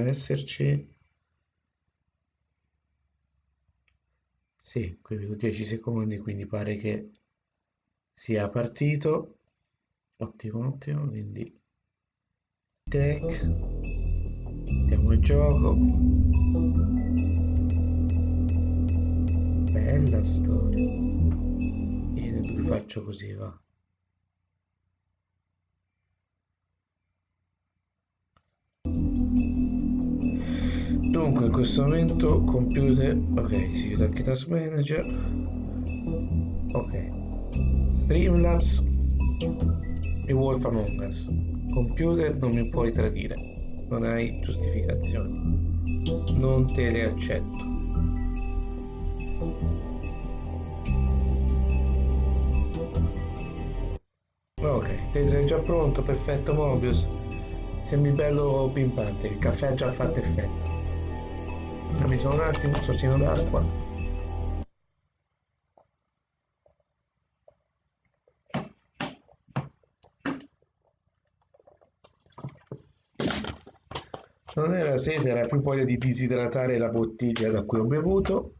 esserci. Sì, qui vedo 10 secondi, quindi pare che sia partito. Ottimo, ottimo, quindi take, mettiamo il gioco. Bella storia. Io vi faccio così, va. Dunque, in questo momento computer, ok, si vede anche Task Manager, ok, Streamlabs e Wolf Among Us. Computer, non mi puoi tradire, non hai giustificazioni, non te le accetto. Ok, te sei già pronto, perfetto Mobius, sembri bello pimpante, il caffè ha già fatto effetto. Dammi solo un attimo, un sorsino d'acqua. Non era sete, era più voglia di disidratare la bottiglia da cui ho bevuto.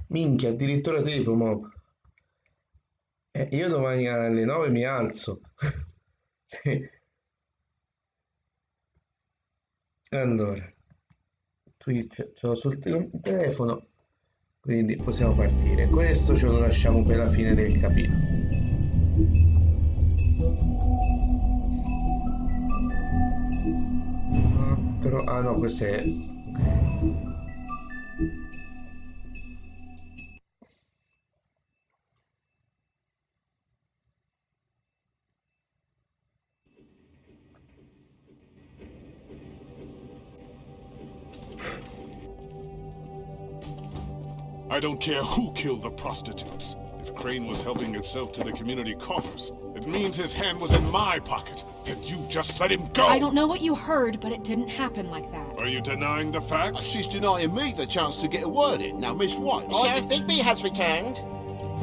Minchia, addirittura tipo, Mob. Io domani alle 9 mi alzo. Sì. Allora, Twitch, ce l'ho sul telefono, quindi possiamo partire. Questo ce lo lasciamo per la fine del capitolo. Ah no, questo è... ok. I don't care who killed the prostitutes. If Crane was helping himself to the community coffers, it means his hand was in my pocket, and you just let him go! I don't know what you heard, but it didn't happen like that. Are you denying the facts? She's denying me the chance to get a word in. Now, Miss White... Sheriff Bigby has returned.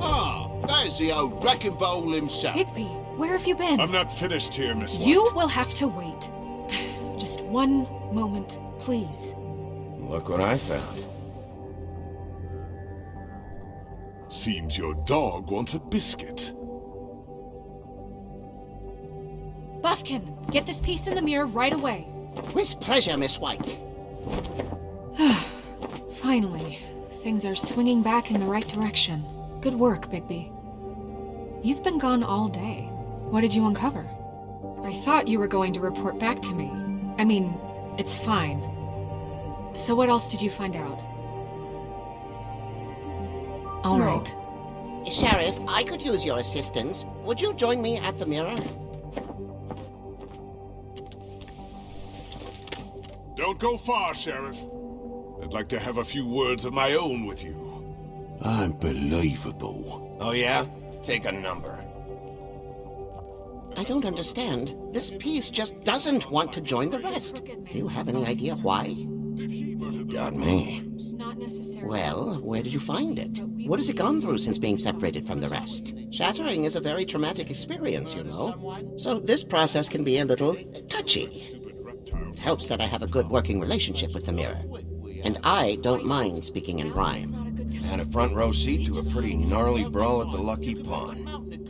Ah, there's the old wrecking bowl himself. Bigby, where have you been? I'm not finished here, Miss White. You will have to wait. Just one moment, please. Look what I found. Seems your dog wants a biscuit. Buffkin, get this piece in the mirror right away. With pleasure, Miss White. Finally, things are swinging back in the right direction. Good work, Bigby. You've been gone all day. What did you uncover? I thought you were going to report back to me. I mean, it's fine. So what else did you find out? All right. Sheriff, I could use your assistance. Would you join me at the mirror? Don't go far, Sheriff. I'd like to have a few words of my own with you. Unbelievable. Oh yeah? Take a number. I don't understand. This piece just doesn't want to join the rest. Do you have any idea why? Did he murder the... Got me. Not necessarily. Well, where did you find it? What has it gone through since being separated from the rest? Shattering is a very traumatic experience, you know. So this process can be a little touchy. It helps that I have a good working relationship with the mirror. And I don't mind speaking in rhyme. Had a front row seat to a pretty gnarly brawl at the Lucky Pawn.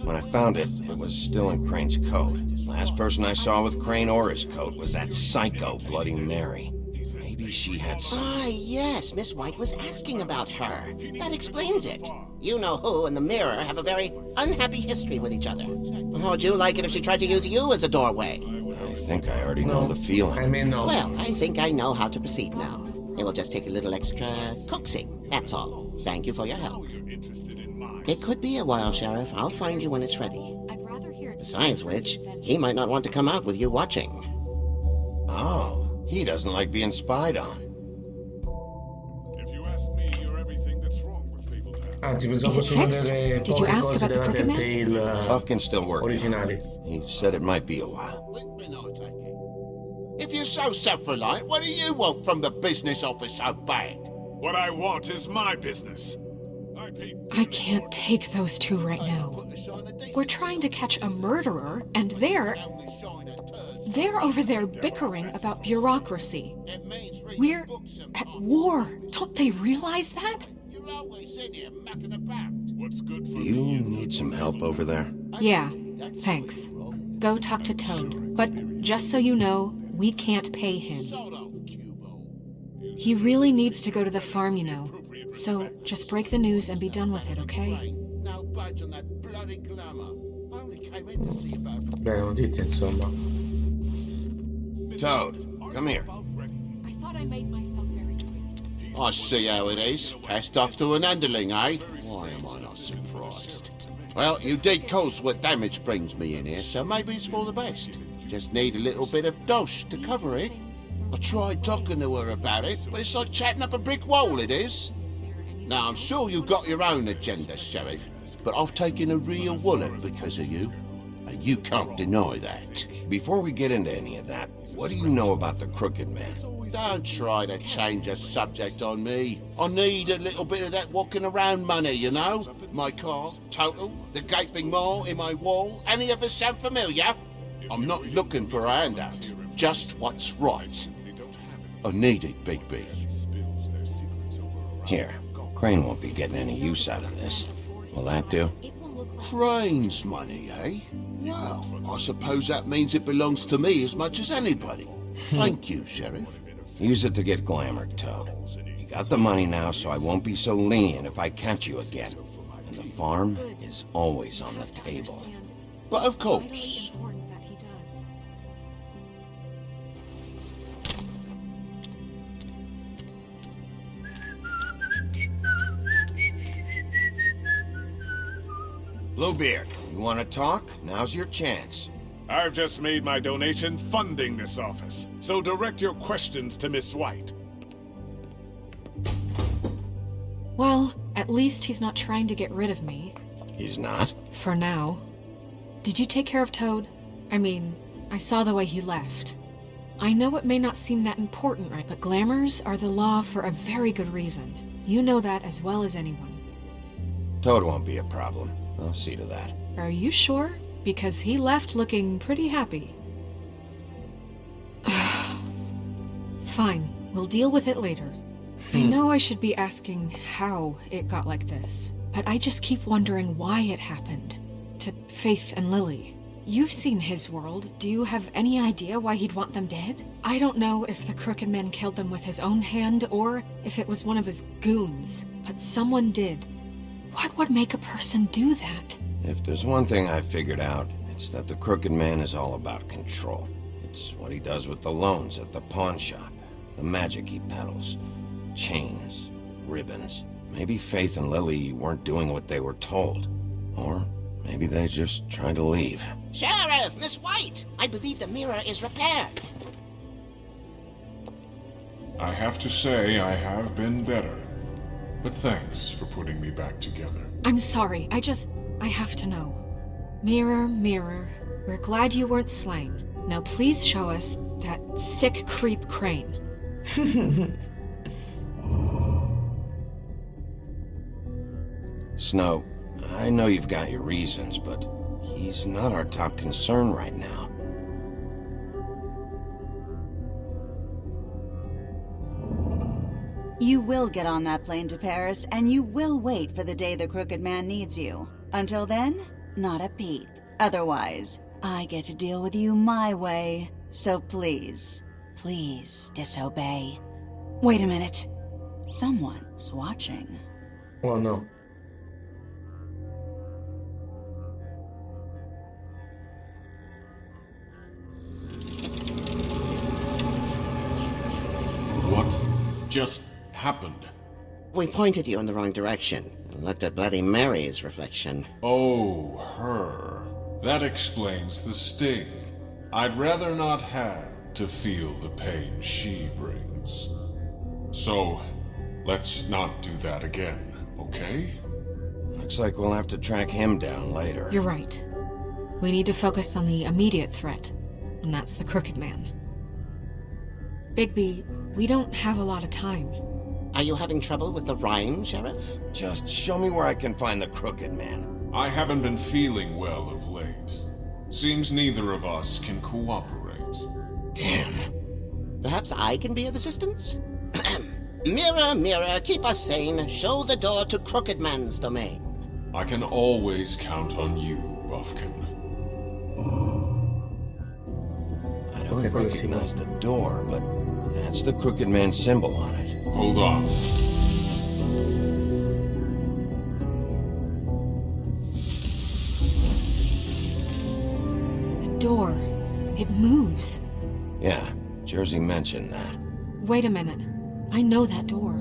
When I found it, it was still in Crane's coat. Last person I saw with Crane or his coat was that psycho Bloody Mary. Maybe she had some... Ah, yes, Miss White was asking about her. That explains it. You know who and the mirror have a very unhappy history with each other. How would you like it if she tried to use you as a doorway? I think I already know the feeling. I mean, no. Well, I think I know how to proceed now. It will just take a little extra coaxing, that's all. Thank you for your help. It could be a while, Sheriff. I'll find you when it's ready. I'd rather hear it. Besides which, he might not want to come out with you watching. Oh, he doesn't like being spied on. If you ask me, you're everything that's wrong with Fabletown. Anzi, Is pensavo it solo fixed? delle Did you poche ask cose about the della Crooked Man? Telltale Buffkin's still working. originali. He said it might be a while. If you're so self-reliant, what do you want from the business office so bad? What I want is my business. I can't take those two right now. We're trying to catch a murderer, and they're... They're over there bickering about bureaucracy. It means reading We're books and at books. war. Don't they realize that? You're always in here mucking about. What's good for You me is need good some for help over there? Yeah, thanks. Go talk to Toad. But just so you know, we can't pay him. Sono, Cubo. He really needs to go to the farm, you know. So just break the news and be done with it, okay? No budge on that bloody glamour. I only came in to see about. Beh, notizie, insomma. Toad, come here. I thought I made myself very clear. I see how it is. Passed off to an underling, eh? Why am I not surprised? Well, you did cause what damage brings me in here, so maybe it's for the best. Just need a little bit of dosh to cover it. I tried talking to her about it, but it's like chatting up a brick wall, it is. Now, I'm sure you've got your own agenda, Sheriff, but I've taken a real wallet because of you, and you can't deny that. Before we get into any of that, what do you know about the Crooked Man? Don't try to change a subject on me. I need a little bit of that walking around money, you know? My car, total, the gaping maw in my wall. Any of us sound familiar? I'm not looking for a handout, just what's right. I need it, Big B. Here, Crane won't be getting any use out of this. Will that do? Crane's money, eh? Well, I suppose that means it belongs to me as much as anybody. Thank you, Sheriff. Use it to get glamored, Toad. You got the money now, so I won't be so lenient if I catch you again. And the farm is always on the table. But of course. Bluebeard, you want to talk? Now's your chance. I've just made my donation funding this office, so direct your questions to Miss White. Well, at least he's not trying to get rid of me. He's not? For now. Did you take care of Toad? I mean, I saw the way he left. I know it may not seem that important, right? But glamours are the law for a very good reason. You know that as well as anyone. Toad won't be a problem. I'll see to that. Are you sure? Because he left looking pretty happy. Fine, we'll deal with it later. I know I should be asking how it got like this, but I just keep wondering why it happened. To Faith and Lily. You've seen his world. Do you have any idea why he'd want them dead? I don't know if the Crooked Man killed them with his own hand or if it was one of his goons, but someone did. What would make a person do that? If there's one thing I figured out, it's that the Crooked Man is all about control. It's what he does with the loans at the pawn shop, the magic he peddles, chains, ribbons. Maybe Faith and Lily weren't doing what they were told. Or maybe they just tried to leave. Sheriff, Miss White, I believe the mirror is repaired. I have to say I have been better. But thanks for putting me back together. I'm sorry, I have to know. Mirror, mirror, we're glad you weren't slain. Now please show us that sick creep Crane. Snow, I know you've got your reasons, but he's not our top concern right now. You will get on that plane to Paris, and you will wait for the day the Crooked Man needs you. Until then, not a peep. Otherwise, I get to deal with you my way. So please, please disobey. Wait a minute. Someone's watching. Oh no. What just happened? We pointed you in the wrong direction and looked at Bloody Mary's reflection. Oh, her. That explains the sting. I'd rather not have to feel the pain she brings. So, let's not do that again, okay? Looks like we'll have to track him down later. You're right. We need to focus on the immediate threat, and that's the Crooked Man. Bigby, we don't have a lot of time. Are you having trouble with the rhyme, Sheriff? Just show me where I can find the Crooked Man. I haven't been feeling well of late. Seems neither of us can cooperate. Damn. Perhaps I can be of assistance? Mirror, mirror, keep us sane. Show the door to Crooked Man's domain. I can always count on you, Buffkin. I don't recognize the door, but that's the Crooked Man symbol on it. Hold on. The door. It moves. Yeah, Jersey mentioned that. Wait a minute. I know that door.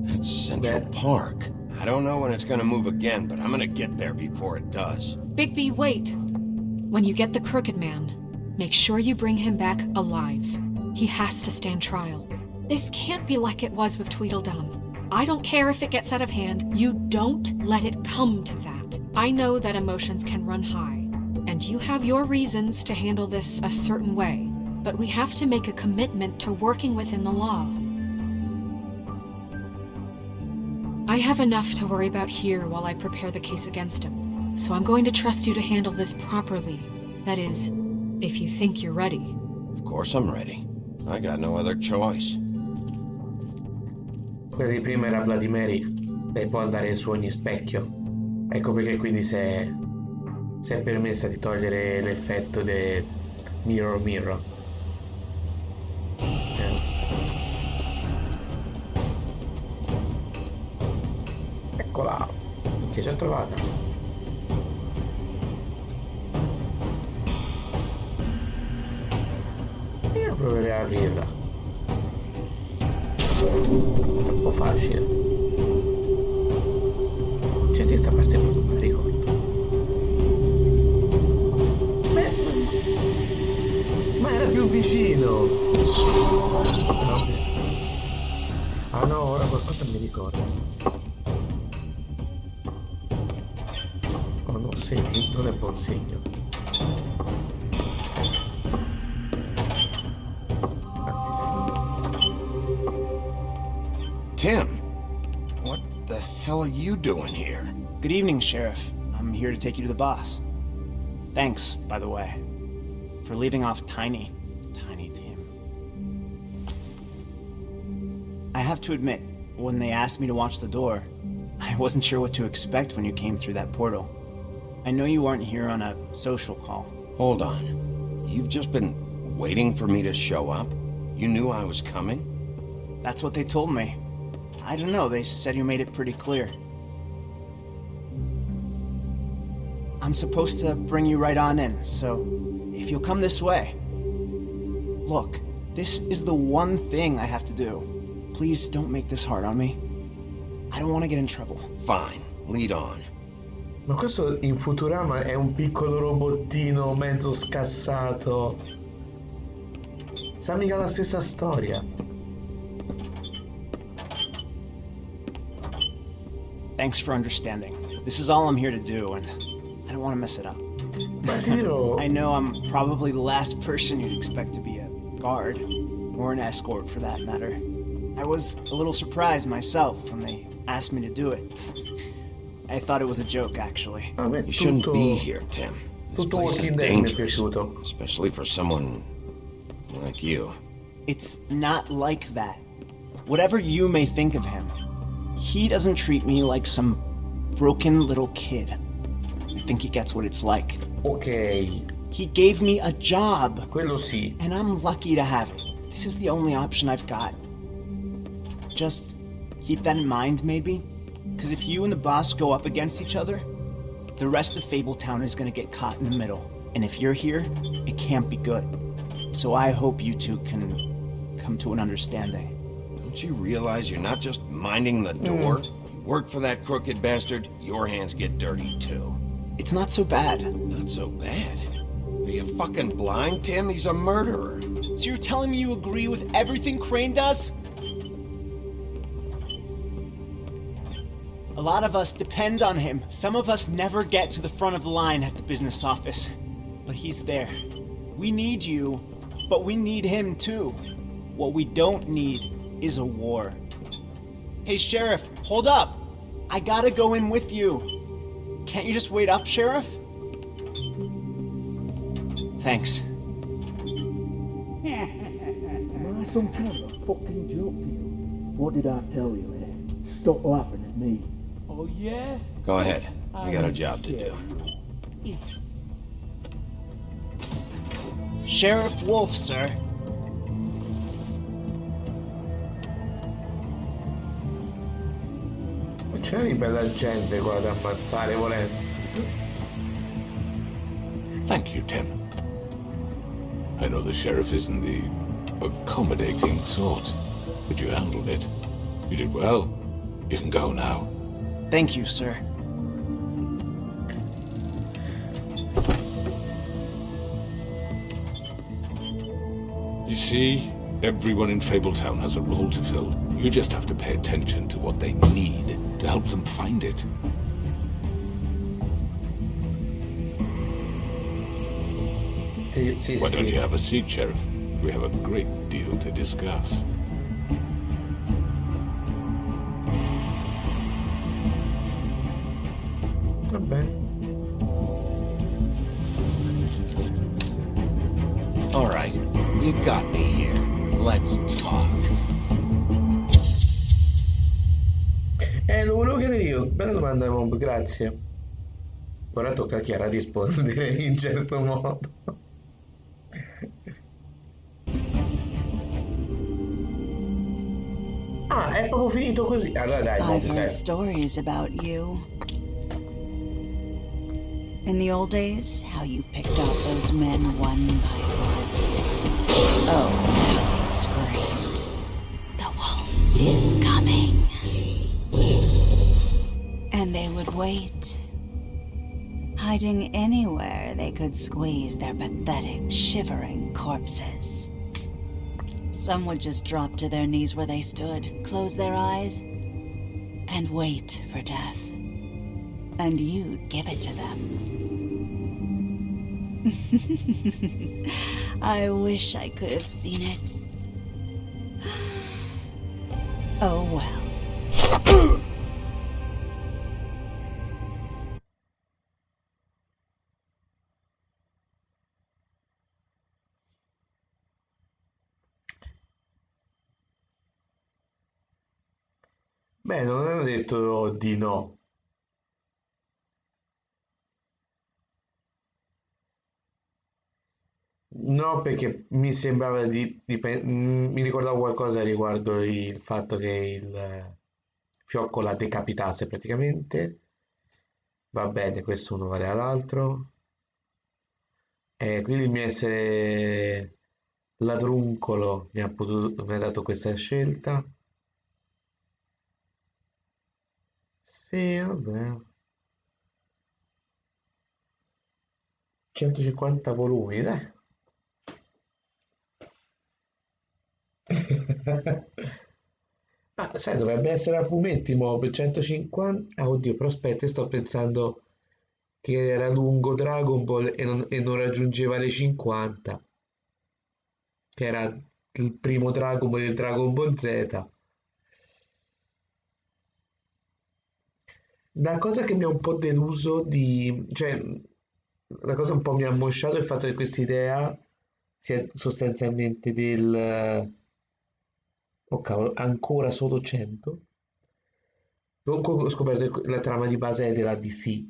That's Central Park. I don't know when it's gonna move again, but I'm gonna get there before it does. Bigby, wait! When you get the Crooked Man, make sure you bring him back alive. He has to stand trial. This can't be like it was with Tweedledum. I don't care if it gets out of hand. You don't let it come to that. I know that emotions can run high, and you have your reasons to handle this a certain way, but we have to make a commitment to working within the law. I have enough to worry about here while I prepare the case against him, so I'm going to trust you to handle this properly. That is, if you think you're ready. Of course I'm ready. I got no other choice. Quella di prima era Bloody Mary. Lei può andare su ogni specchio. Ecco perché quindi si è permessa di togliere l'effetto del mirror mirror. Eccola, che si è trovata. Io proverei a aprirla. Troppo facile. C'è di sta parte non me la ricordo. Ma era più vicino. Ah no, ora qualcosa mi ricordo. Segni, non è buon segno. Tim, what the hell are you doing here? Good evening, Sheriff. I'm here to take you to the boss. Thanks, by the way, for leaving off Tiny Tim. I have to admit, when they asked me to watch the door, I wasn't sure what to expect when you came through that portal. I know you weren't here on a social call. Hold on. You've just been waiting for me to show up? You knew I was coming? That's what they told me. I don't know, they said you made it pretty clear. I'm supposed to bring you right on in, so if you'll come this way. Look, this is the one thing I have to do. Please don't make this hard on me. I don't want to get in trouble. Fine, lead on. Ma questo in Futurama è un piccolo robottino mezzo scassato. Sa mica la stessa storia. Thanks for understanding. This is all I'm here to do, and I don't want to mess it up. Ma ti dirò... I know I'm probably the last person you'd expect to be a guard, or an escort for that matter. I was a little surprised myself when they asked me to do it. I thought it was a joke, actually. You shouldn't be here, Tim. This place is dangerous, piaciuto. especially for someone like you. It's not like that. Whatever you may think of him, he doesn't treat me like some broken little kid. I think he gets what it's like. Ok, He gave me a job, quello sì. and I'm lucky to have it. This is the only option I've got. Just keep that in mind, maybe? Because if you and the boss go up against each other, the rest of Fabletown is gonna get caught in the middle. And if you're here, it can't be good. So I hope you two can come to an understanding. Don't you realize you're not just minding the door? You work for that crooked bastard, your hands get dirty too. It's not so bad. Not so bad. Are you fucking blind, Tim? He's a murderer. So you're telling me you agree with everything Crane does? A lot of us depend on him. Some of us never get to the front of the line at the business office. But he's there. We need you, but we need him too. What we don't need is a war. Hey, Sheriff, hold up! I gotta go in with you. Can't you just wait up, Sheriff? Thanks. some kind of a fucking joke to you. What did I tell you, eh? Stop laughing at me. Oh, yeah? Go ahead. I got a job to do. Sheriff Wolf, sir. C'è di bella gente qua da ammazzare volendo. Thank you, Tim. I know the sheriff isn't the accommodating sort, but you handled it. You did well. You can go now. Thank you, sir. You see, everyone in Fabletown has a role to fill. You just have to pay attention to what they need to help them find it. Why don't you have a seat, Sheriff? We have a great deal to discuss. Va bene. All right, you got me here. Let's talk. Lo volevo chiedere io. Bella domanda, Mob, grazie. Ora tocca a Chiara rispondere in certo modo. Ah, è proprio finito così. Allora dai, I've Mob, heard dai. stories about you. In the old days, how you picked off those men one by one. Oh, how they screamed. The wolf is coming. And they would wait, hiding anywhere they could squeeze their pathetic, shivering corpses. Some would just drop to their knees where they stood, close their eyes, and wait for death. And you'd give it to them. I wish I could have seen it. Oh well. Beh, non hanno detto di no. No, perché mi sembrava mi ricordavo qualcosa riguardo il fatto che il fiocco la decapitasse praticamente. Va bene, questo uno vale all'altro. E quindi il mio essere ladruncolo mi ha dato questa scelta. Sì, vabbè. 150 volumi, dai. Ah, sai, dovrebbe essere a fumetti, Mob 150. Ah, oddio, però aspetta, sto pensando che era lungo Dragon Ball e non raggiungeva le 50, che era il primo Dragon Ball del Dragon Ball Z. La cosa che mi ha un po' deluso cioè, la cosa un po' mi ha ammosciato è il fatto che questa idea sia sostanzialmente oh cavolo, ancora solo 100? Comunque ho scoperto che la trama di base è della DC.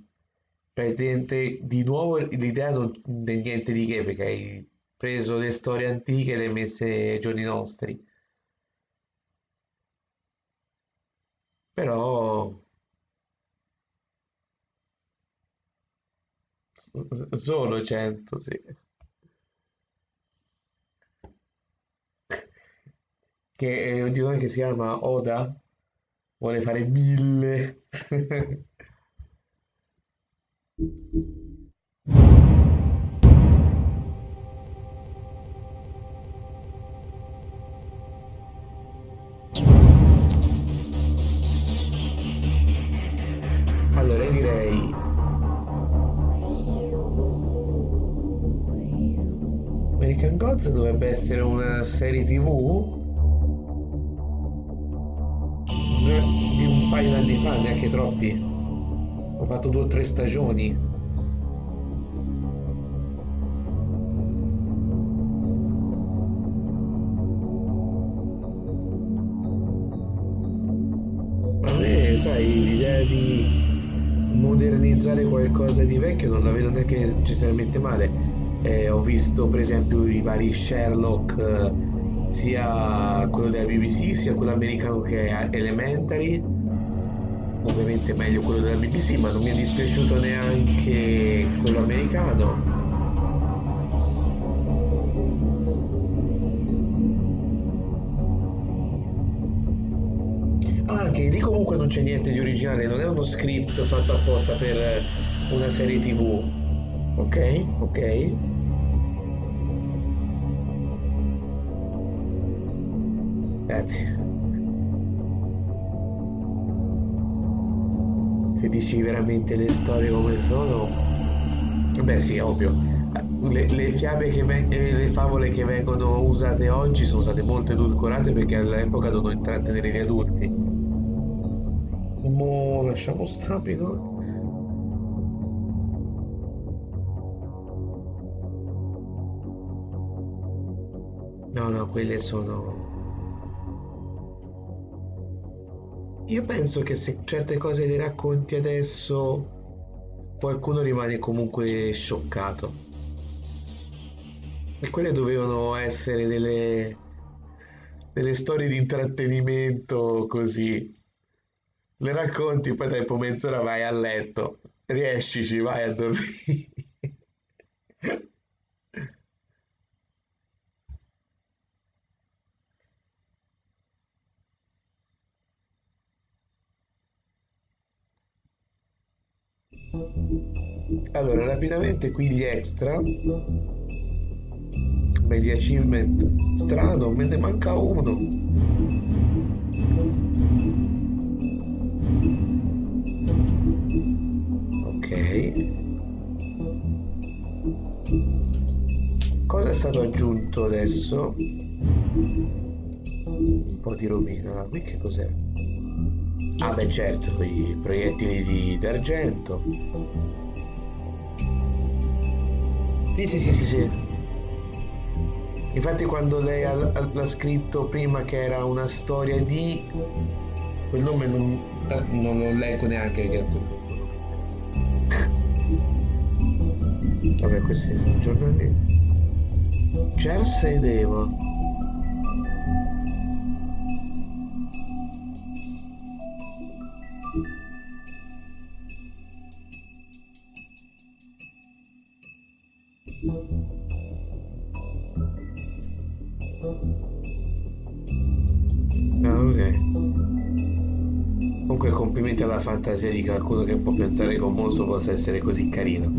Praticamente, di nuovo, l'idea non è niente di che, perché hai preso le storie antiche e le hai messe ai giorni nostri. Però solo 100, sì. Che dicono che si chiama Oda, vuole fare 1000. Allora io direi American Gods dovrebbe essere una serie TV di un paio d'anni fa, neanche troppi. Ho fatto 2 o 3 stagioni. sai, l'idea di modernizzare qualcosa di vecchio non la vedo neanche necessariamente male. Ho visto per esempio i vari Sherlock, sia quello della BBC sia quello americano che è Elementary. Ovviamente meglio quello della BBC, ma non mi è dispiaciuto neanche quello americano. Ah, anche lì comunque non c'è niente di originale, non è uno script fatto apposta per una serie TV. Ok? Ok. Grazie. Se dici veramente le storie come sono, beh sì, ovvio. Le fiabe le favole che vengono usate oggi sono state molto edulcorate perché all'epoca dovevano intrattenere gli adulti. Mo lasciamo stare, no? No, no, quelle sono... Io penso che se certe cose le racconti adesso, qualcuno rimane comunque scioccato. E quelle dovevano essere delle storie di intrattenimento così. Le racconti, poi dopo mezz'ora vai a letto, riescici, vai a dormire. Allora, rapidamente qui gli extra. Beh, di achievement strano, me ne manca uno. Ok. Cosa è stato aggiunto adesso? Un po' di robina. Qui che cos'è? Ah beh certo, i proiettili d'argento. Sì, sì, sì, sì, sì. Infatti quando lei l'ha scritto prima che era una storia di... Quel nome non lo leggo neanche che altro. Vabbè, questi sono giornali. Jersey Devil. Ah, ok. Comunque complimenti alla fantasia di qualcuno che può pensare che un mostro possa essere così carino.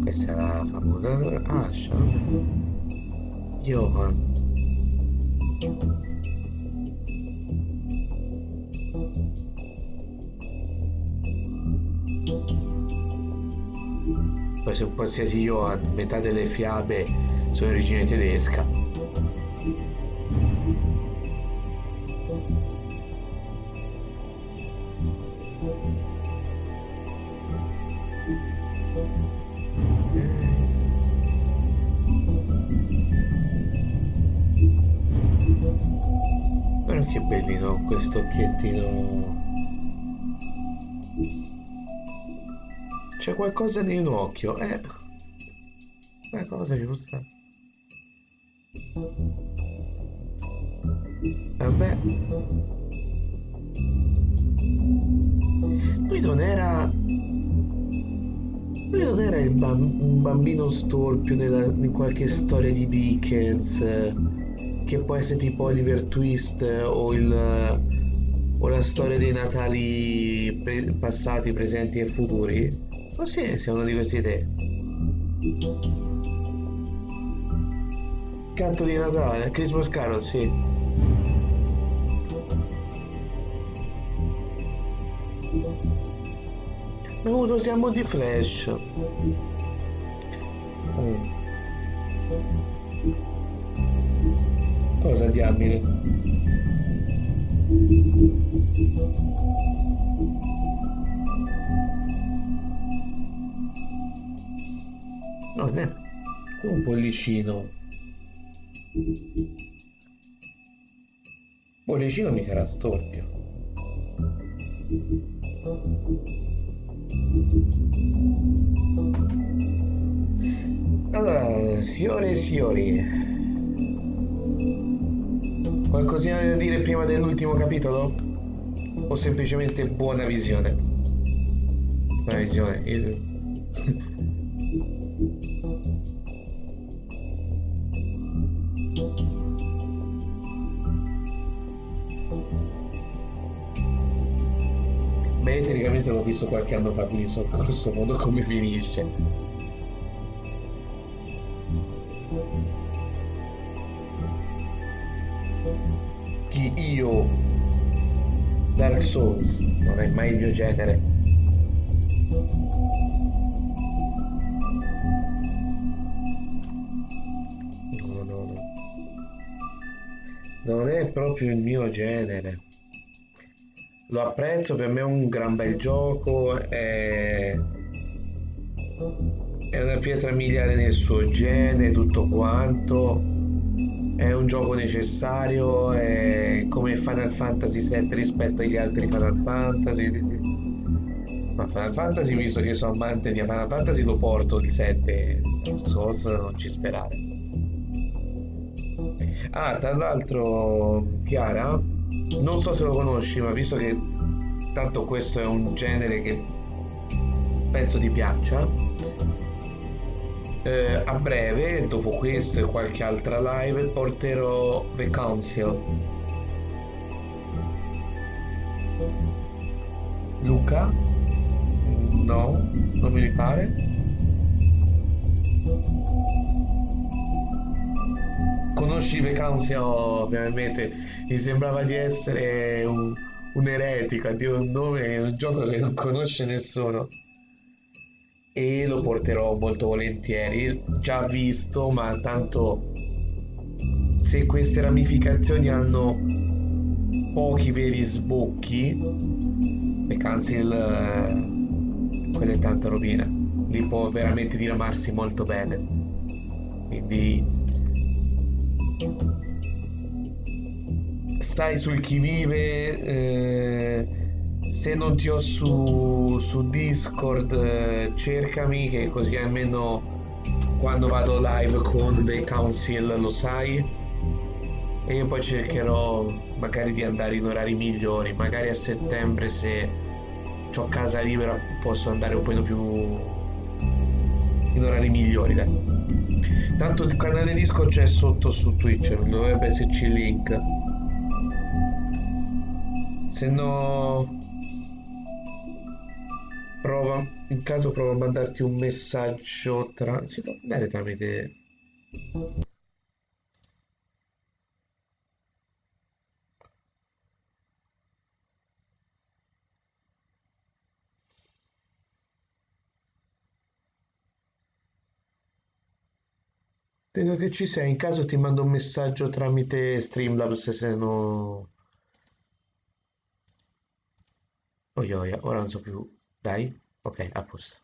Questa è la famosa Ascia. Johan. Poi se un qualsiasi Johan, metà delle fiabe sono di origine tedesca. Però che bellino questo occhiettino. C'è qualcosa in un occhio, una cosa ci può stare. Vabbè. Lui non era... Lui non era un bambino storpio in qualche storia di Dickens, che può essere tipo Oliver Twist o la storia dei Natali passati, presenti e futuri? Forse sia una di queste idee. Canto di Natale, Christmas Carol, sì. Abbiamo avuto siamo di Flash. Cosa diamine? No, ne un pollicino. Pollicino mica era storpio. Allora, signore e signori, qualcosina da dire prima dell'ultimo capitolo? O semplicemente buona visione? Buona visione. Beh, tecnicamente l'ho visto qualche anno fa, quindi so a questo modo come finisce. Chi io? Dark Souls non è mai il mio genere. No, no, no. Non è proprio il mio genere. Lo apprezzo, per me è un gran bel gioco, è una pietra miliare nel suo genere, tutto quanto. È un gioco necessario, è come Final Fantasy VII rispetto agli altri Final Fantasy. Sì, sì. Ma Final Fantasy, visto che sono amante di Final Fantasy, lo porto il 7. Il Souls non ci sperare. Ah, tra l'altro, Chiara, non so se lo conosci, ma visto che tanto questo è un genere che penso ti piaccia, a breve, dopo questo e qualche altra live, porterò The Council. Luca? No, non mi pare. Conosci The Council, ovviamente. Mi sembrava di essere un eretico a dire un nome e un gioco che non conosce nessuno. E lo porterò molto volentieri. Già visto, ma tanto se queste ramificazioni hanno pochi veri sbocchi, The Council, quella è tanta rovina. Lì può veramente diramarsi molto bene. Quindi stai sul chi vive. Se non ti ho su Discord, cercami, che così almeno quando vado live con The Council lo sai. E io poi cercherò magari di andare in orari migliori, magari a settembre, se ho casa libera, posso andare un po' più in orari migliori, dai. Tanto il canale Discord c'è sotto su Twitch, dovrebbe esserci il link. Se no, prova, in caso provo a mandarti un messaggio si può mandare tramite. Vedo che ci sei, in caso ti mando un messaggio tramite Streamlabs, se no. Oia, ora non so più. Dai, ok, a posto.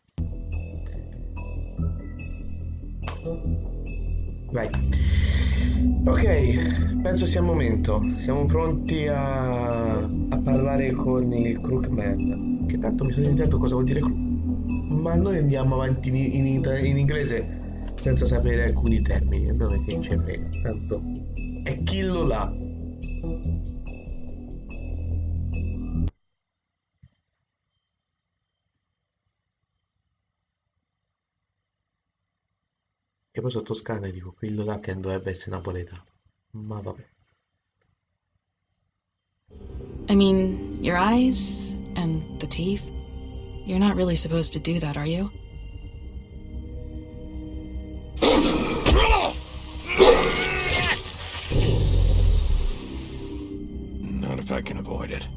Vai. Ok, penso sia il momento. Siamo pronti a parlare con il Crookman. Che tanto mi sono dimenticato cosa vuol dire crook. Ma noi andiamo avanti in inglese senza sapere alcuni termini. Dove che ci frega? Tanto è killo là. E poi sotto Toscana dico quello là che dovrebbe essere napoletano. Ma vabbè. I mean, your eyes and the teeth. You're not really supposed to do that, are you? Not if I can avoid it.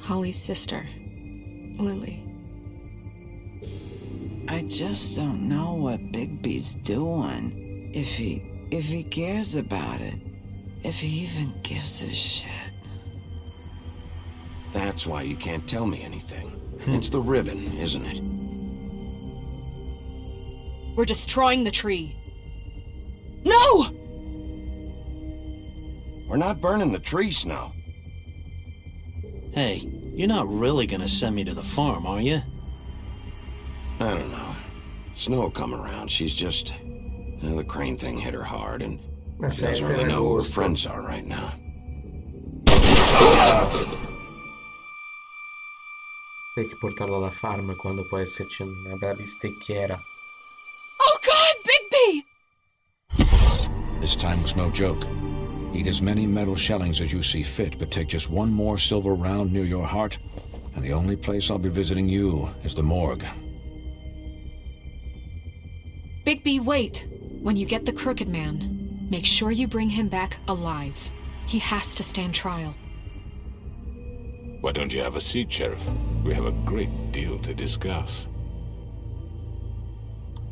Holly's sister, Lily. I just don't know what Bigby's doing. If he cares about it. If he even gives a shit. That's why you can't tell me anything. It's the ribbon, isn't it? We're destroying the tree. No! We're not burning the tree, Snow. Hey, you're not really gonna send me to the farm, are you? I don't know. Snow will come around. She's just... the crane thing hit her hard, and she doesn't really know who her friends are right now. Perché portarlo alla farm quando può esserci una bella bistecchiera? Oh God, Bigby! This time was no joke. Eat as many metal shellings as you see fit, but take just one more silver round near your heart, and the only place I'll be visiting you is the morgue. Bigby, wait. When you get the Crooked Man, make sure you bring him back alive. He has to stand trial. Why don't you have a seat, Sheriff? We have a great deal to discuss.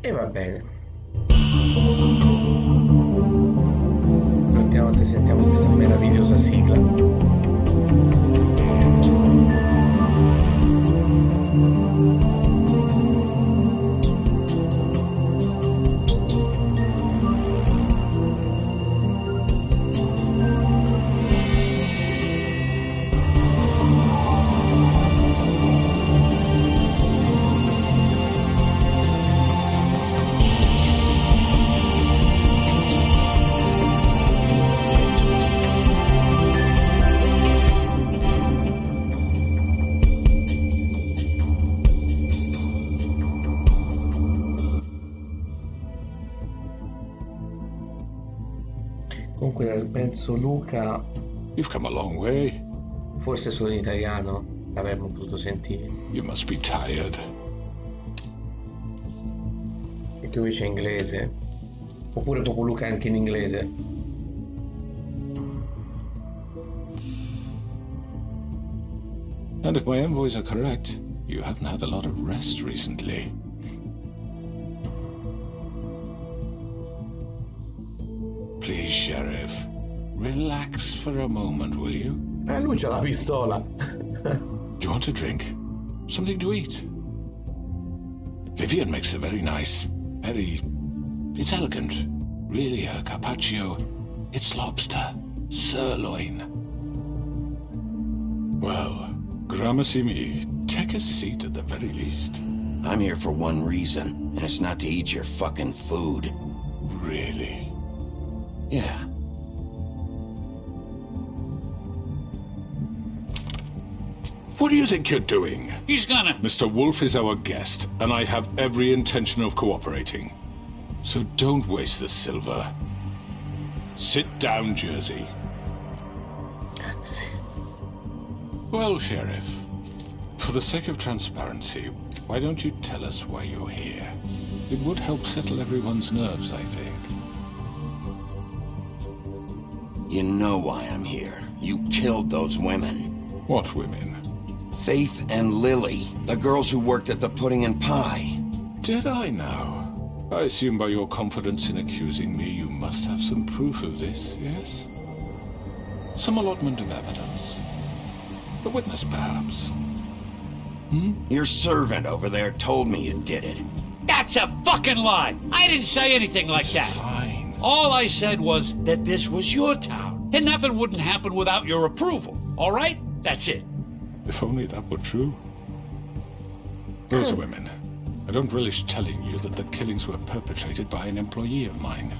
E va bene. L'ultima volta sentiamo questa meravigliosa sigla. Comunque penso Luca, You've come a long way. forse solo in italiano l'avremmo potuto sentire. You must be tired. E qui c'è inglese. Oppure proprio Luca anche in inglese. And if my envoys are correct, you haven't had a lot of rest recently. Please, Sheriff, relax for a moment, will you? Lui c'ha la pistola. Do you want a drink? Something to eat? Vivian makes a very nice, it's elegant. Really a carpaccio. It's lobster. Sirloin. Well, gramercy me. Take a seat at the very least. I'm here for one reason, and it's not to eat your fucking food. Really? Yeah. What do you think you're doing? He's gonna... Mr. Wolf is our guest, and I have every intention of cooperating. So don't waste the silver. Sit down, Jersey. Grazie. Well, Sheriff, for the sake of transparency, why don't you tell us why you're here? It would help settle everyone's nerves, I think. You know why I'm here. You killed those women. What women? Faith and Lily, the girls who worked at the Pudding and Pie. Did I now? I assume by your confidence in accusing me, you must have some proof of this, yes? Some allotment of evidence. A witness, perhaps. Your servant over there told me you did it. That's a fucking lie! I didn't say anything like that! Fine. All I said was that this was your town, and nothing wouldn't happen without your approval, all right? That's it. If only that were true. Those women. I don't relish telling you that the killings were perpetrated by an employee of mine.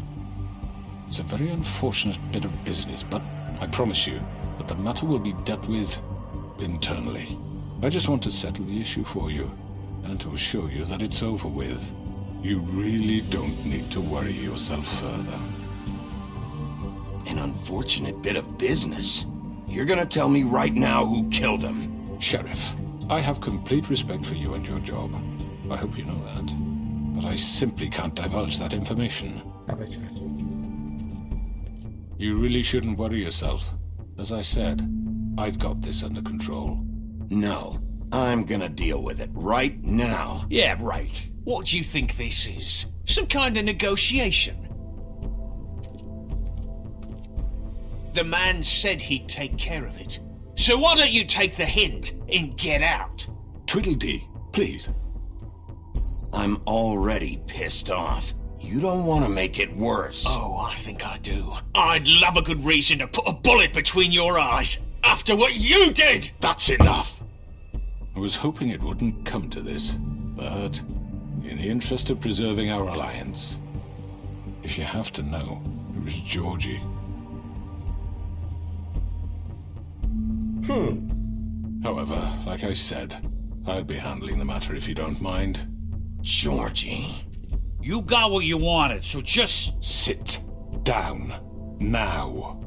It's a very unfortunate bit of business, but I promise you that the matter will be dealt with internally. I just want to settle the issue for you, and to assure you that it's over with. You really don't need to worry yourself further. An unfortunate bit of business? You're gonna tell me right now who killed him? Sheriff, I have complete respect for you and your job. I hope you know that. But I simply can't divulge that information. You really shouldn't worry yourself. As I said, I've got this under control. No, I'm gonna deal with it right now. Yeah, right. What do you think this is? Some kind of negotiation? The man said he'd take care of it. So why don't you take the hint and get out? Tweedledee, please. I'm already pissed off. You don't want to make it worse. Oh, I think I do. I'd love a good reason to put a bullet between your eyes after what you did! That's enough! I was hoping it wouldn't come to this, but in the interest of preserving our alliance, if you have to know, it was Georgie. However, like I said, I'll be handling the matter if you don't mind. Georgie. You got what you wanted, so just... Sit down. Now.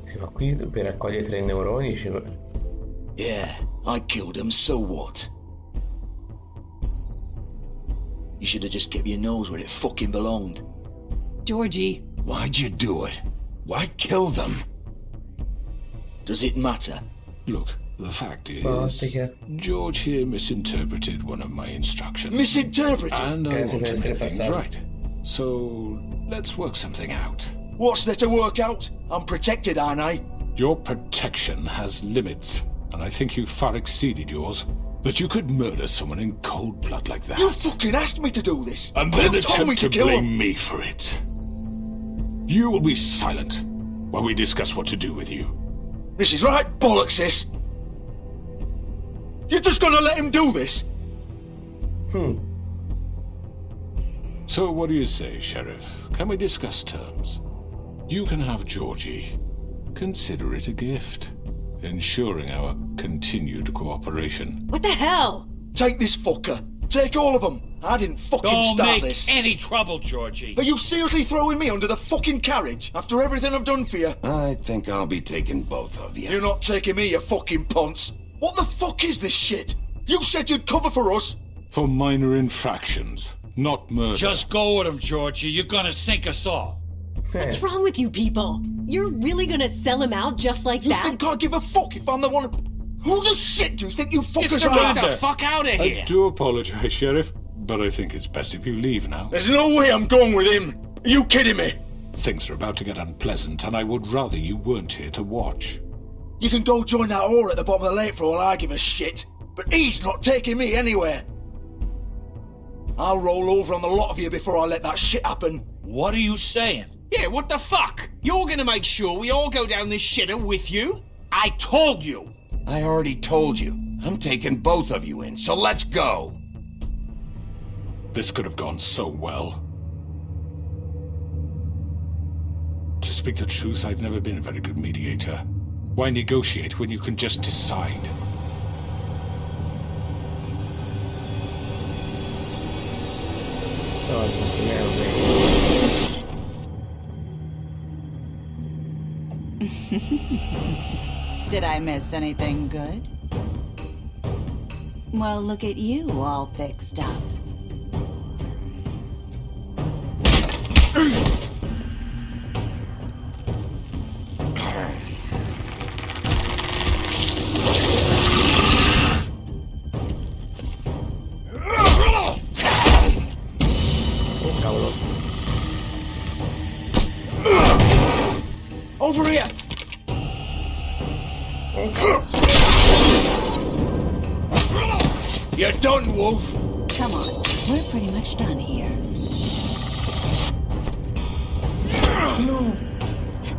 Sì, ma qui per raccogliere 3 neuroni ci... Yeah, I killed him, so what? You should have just kept your nose where it fucking belonged. Georgie. Why'd you do it? Why kill them? Does it matter? Look, the fact is, George here misinterpreted one of my instructions. Misinterpreted? And I want to make things right. So, let's work something out. What's there to work out? I'm protected, aren't I? Your protection has limits, and I think you've far exceeded yours. That you could murder someone in cold blood like that. You fucking asked me to do this! And then you told me attempt to kill blame him. me for it. You will be silent while we discuss what to do with you. This is right bollocks, this! You're just gonna let him do this? So what do you say, Sheriff? Can we discuss terms? You can have Georgie. Consider it a gift, ensuring our continued cooperation. What the hell? Take this fucker. Take all of them. I didn't fucking Don't start make this. any trouble, Georgie. Are you seriously throwing me under the fucking carriage after everything I've done for you? I think I'll be taking both of you. You're not taking me, you fucking ponce. What the fuck is this shit? You said you'd cover for us. For minor infractions, not murder. Just go with him, Georgie. You're gonna sink us all. What's wrong with you people? You're really gonna sell him out just like You that? think I give a fuck if I'm the one... Who the shit do you think you fuckers Get are? the fuck out of here! I do apologize, Sheriff, but I think it's best if you leave now. There's no way I'm going with him. Are you kidding me? Things are about to get unpleasant, and I would rather you weren't here to watch. You can go join that whore at the bottom of the lake for all I give a shit. But he's not taking me anywhere. I'll roll over on the lot of you before I let that shit happen. What are you saying? Yeah, what the fuck? You're gonna make sure we all go down this shitter with you? I told you! I already told you. I'm taking both of you in, so let's go. This could have gone so well. To speak the truth, I've never been a very good mediator. Why negotiate when you can just decide? Did I miss anything good? Well, look at you all fixed up. Over here! You're done, Wolf! Come on, we're pretty much done here. No.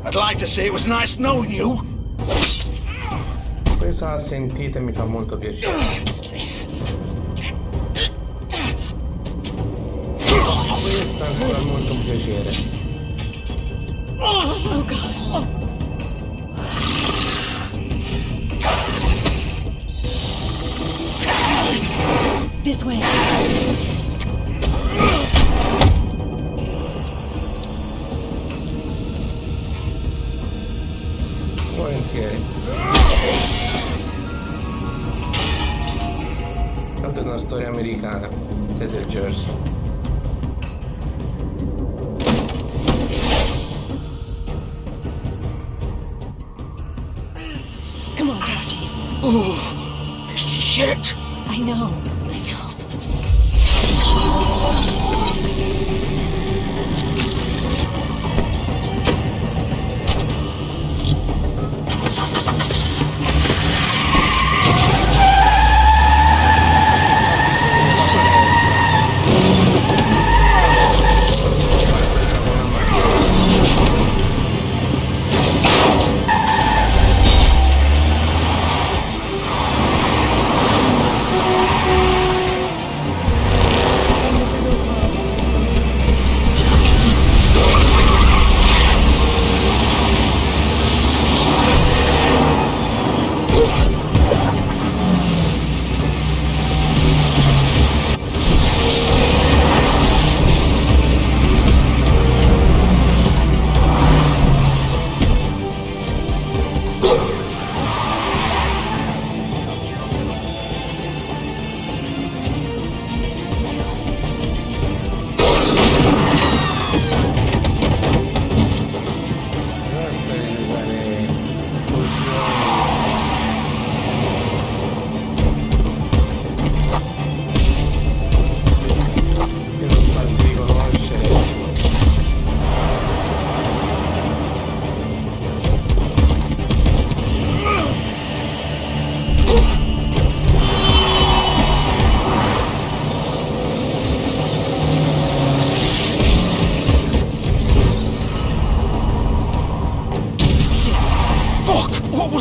I'd like to say it was nice knowing you. Questa sentita mi fa molto piacere. Questa ancora molto piacere. Oh god. Oh. This way. Volentieri. Tanto è una storia americana, è del Jersey. Come on, Georgie. Oh, shit! I know.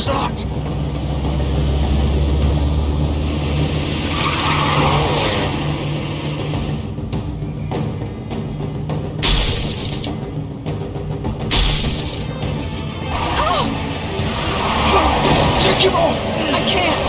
was that? Take him off! I can't!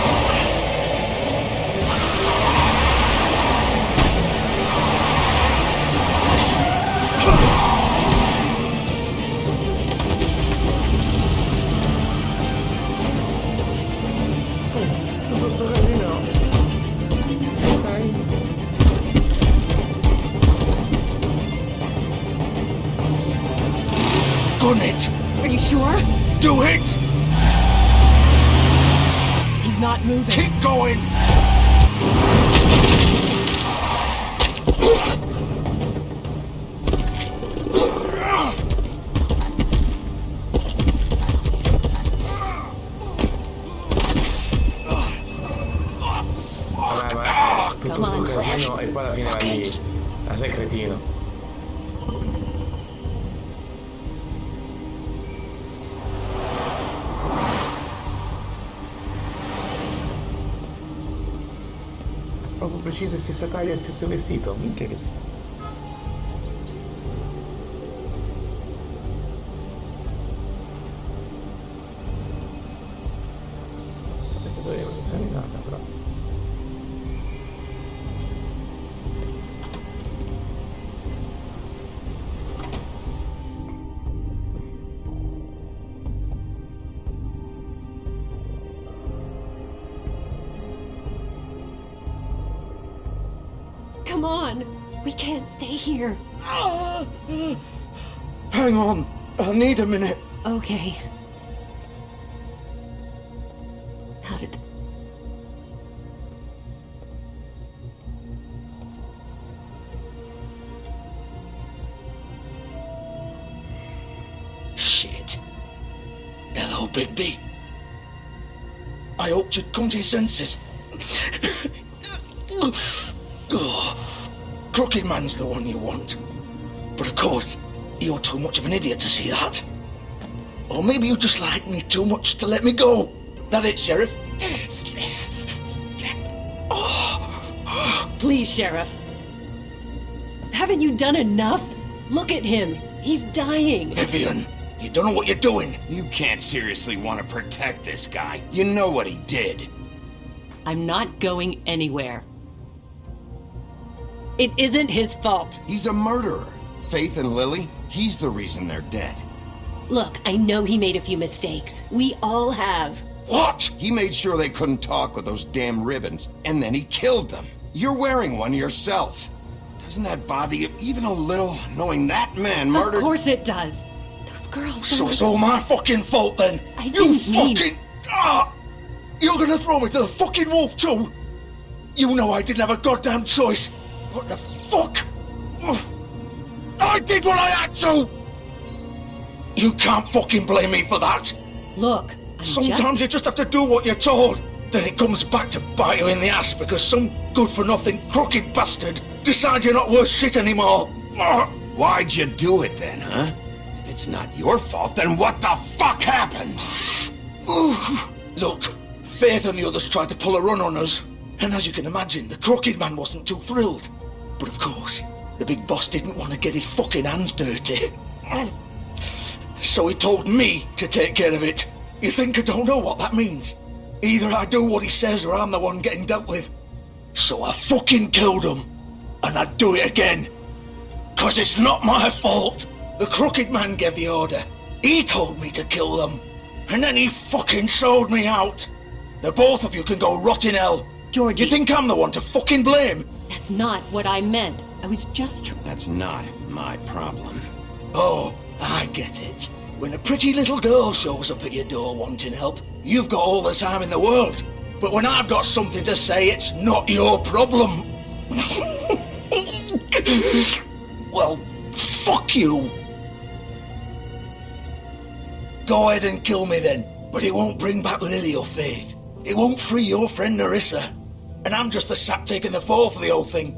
Tutto sto casino. Ok. Gun it! Are you sure? Do it! He's not moving. Keep going! Vabbè, ma tutto sto casino e poi alla fine va lì. Ma sei cretino. Proprio precisa, stessa taglia, stesso vestito. Minchia che... Sapete dove devo iniziare in nata, però. Come on! We can't stay here. Hang on, I need a minute. Okay. How did... Shit. Hello, Bigby. I hoped you'd come to your senses. Crooked Man's the one you want. But of course, you're too much of an idiot to see that. Or maybe you just like me too much to let me go. That it, Sheriff? Please, Sheriff. Haven't you done enough? Look at him. He's dying. Vivian, you don't know what you're doing. You can't seriously want to protect this guy. You know what he did. I'm not going anywhere. It isn't his fault. He's a murderer. Faith and Lily, he's the reason they're dead. Look, I know he made a few mistakes. We all have. What? He made sure they couldn't talk with those damn ribbons, and then he killed them. You're wearing one yourself. Doesn't that bother you even a little, knowing that man murdered... Of course it does. Those girls... So it's all my fucking fault then? I didn't mean... fucking... You're gonna throw me to the fucking wolf too? You know I didn't have a goddamn choice. What the fuck? I did what I had to! You can't fucking blame me for that. Look, sometimes you just have to do what you're told. Then it comes back to bite you in the ass because some good-for-nothing crooked bastard decides you're not worth shit anymore. Why'd you do it then, huh? If it's not your fault, then what the fuck happened? Look, Faith and the others tried to pull a run on us. And as you can imagine, the Crooked Man wasn't too thrilled. But of course, the big boss didn't want to get his fucking hands dirty. So he told me to take care of it. You think I don't know what that means? Either I do what he says or I'm the one getting dealt with. So I fucking killed him. And I'd do it again. 'Cause it's not my fault. The Crooked Man gave the order. He told me to kill them. And then he fucking sold me out. The both of you can go rot in hell. Georgie. You think I'm the one to fucking blame? That's not what I meant. I was just... That's not my problem. Oh, I get it. When a pretty little girl shows up at your door wanting help, you've got all the time in the world. But when I've got something to say, it's not your problem. Well, fuck you. Go ahead and kill me then, but it won't bring back Lily or Faith. It won't free your friend Nerissa. And I'm just the sap taking the fall for the whole thing.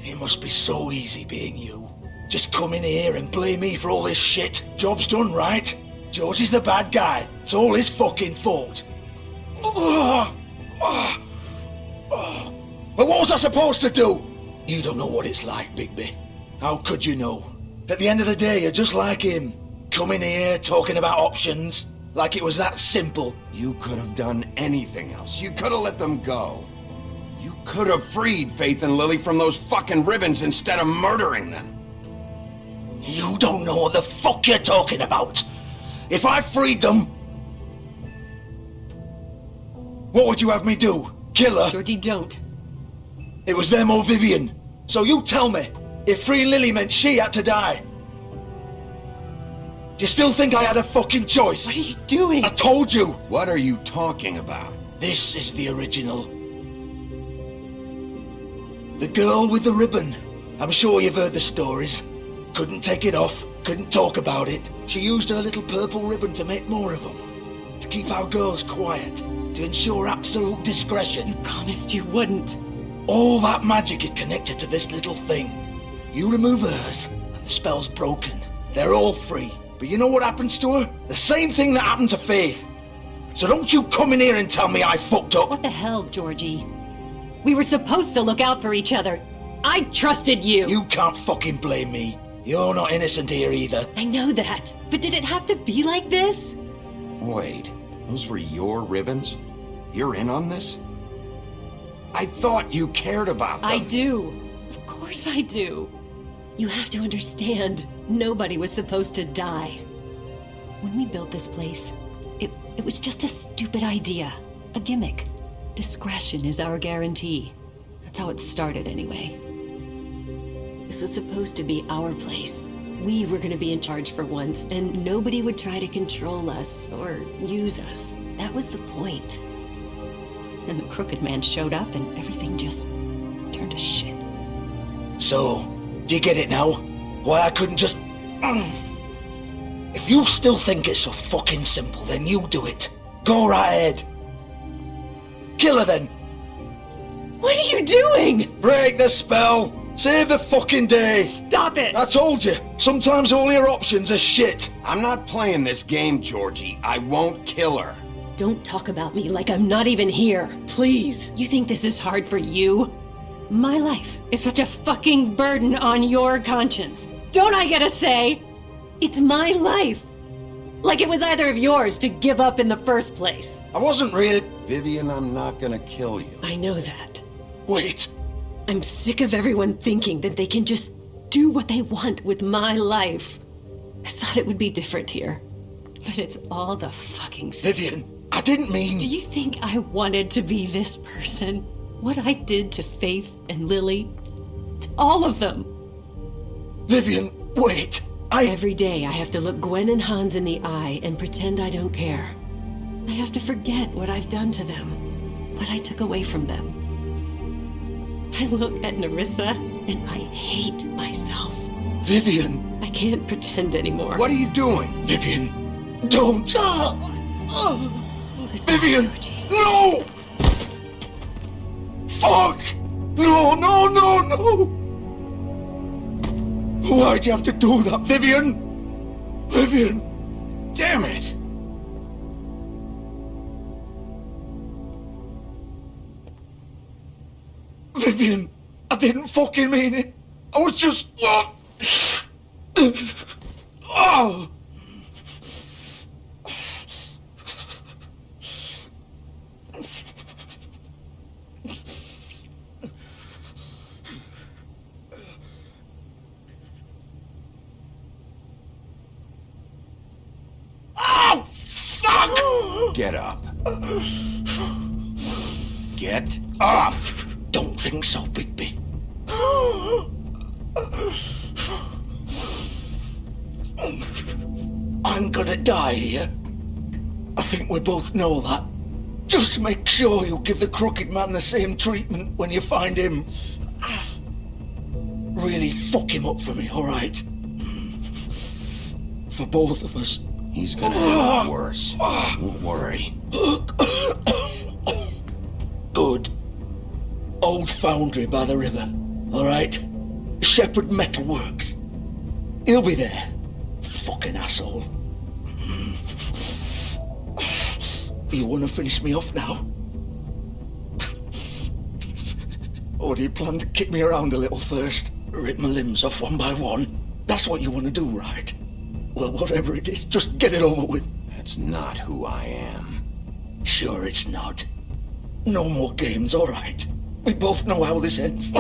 It must be so easy being you. Just come in here and blame me for all this shit. Job's done, right? George is the bad guy. It's all his fucking fault. But what was I supposed to do? You don't know what it's like, Bigby. How could you know? At the end of the day, you're just like him. Coming here, talking about options, like it was that simple. You could have done anything else. You could have let them go. You could have freed Faith and Lily from those fucking ribbons instead of murdering them. You don't know what the fuck you're talking about. If I freed them, what would you have me do? Kill her? Georgie, don't. It was them or Vivian. So you tell me, if freeing Lily meant she had to die, do you still think I had a fucking choice? What are you doing? I told you. What are you talking about? This is the original. The girl with the ribbon. I'm sure you've heard the stories. Couldn't take it off, couldn't talk about it. She used her little purple ribbon to make more of them. To keep our girls quiet. To ensure absolute discretion. You promised you wouldn't. All that magic is connected to this little thing. You remove hers, and the spell's broken. They're all free. But you know what happens to her? The same thing that happened to Faith. So don't you come in here and tell me I fucked up. What the hell, Georgie? We were supposed to look out for each other. I trusted you. You can't fucking blame me. You're not innocent here either. I know that. But did it have to be like this? Wait, those were your ribbons? You're in on this? I thought you cared about them. I do. Of course I do. You have to understand, nobody was supposed to die. When we built this place, it was just a stupid idea. A gimmick. Discretion is our guarantee. That's how it started anyway. This was supposed to be our place. We were gonna be in charge for once, and nobody would try to control us or use us. That was the point. Then the crooked man showed up and everything just turned to shit. So, do you get it now? Why I couldn't just... If you still think it's so fucking simple, then you do it. Go right ahead. Kill her then. What are you doing? Break the spell. Save the fucking day. Stop it. I told you. Sometimes all your options are shit. I'm not playing this game, Georgie. I won't kill her. Don't talk about me like I'm not even here. Please. You think this is hard for you? My life is such a fucking burden on your conscience. Don't I get a say? It's my life. Like it was either of yours to give up in the first place. I wasn't really... Vivian, I'm not gonna kill you. I know that. Wait. I'm sick of everyone thinking that they can just do what they want with my life. I thought it would be different here. But it's all the fucking same. Vivian, I didn't mean... Do you think I wanted to be this person? What I did to Faith and Lily? To all of them. Vivian, wait. Every day I have to look Gwen and Hans in the eye and pretend I don't care. I have to forget what I've done to them. What I took away from them. I look at Nerissa and I hate myself. Vivian. I can't pretend anymore. What are you doing? Vivian, don't. Vivian, no! Fuck! No, no, no, no! Why'd you have to do that, Vivian? Vivian! Damn it! Vivian, I didn't fucking mean it. I was just... Oh! Oh, fuck! Get up. Get up! Don't think so, Bigby. I'm gonna die here. I think we both know that. Just make sure you give the crooked man the same treatment when you find him. Really fuck him up for me, alright? For both of us. He's gonna have it worse. Don't worry. Good. Old foundry by the river, alright? Shepherd Metalworks. He'll be there. Fucking asshole. You want to finish me off now? Or do you plan to kick me around a little first? Rip my limbs off one by one? That's what you want to do, right? Well, whatever it is, just get it over with. That's not who I am. Sure it's not. No more games, all right? We both know how this ends.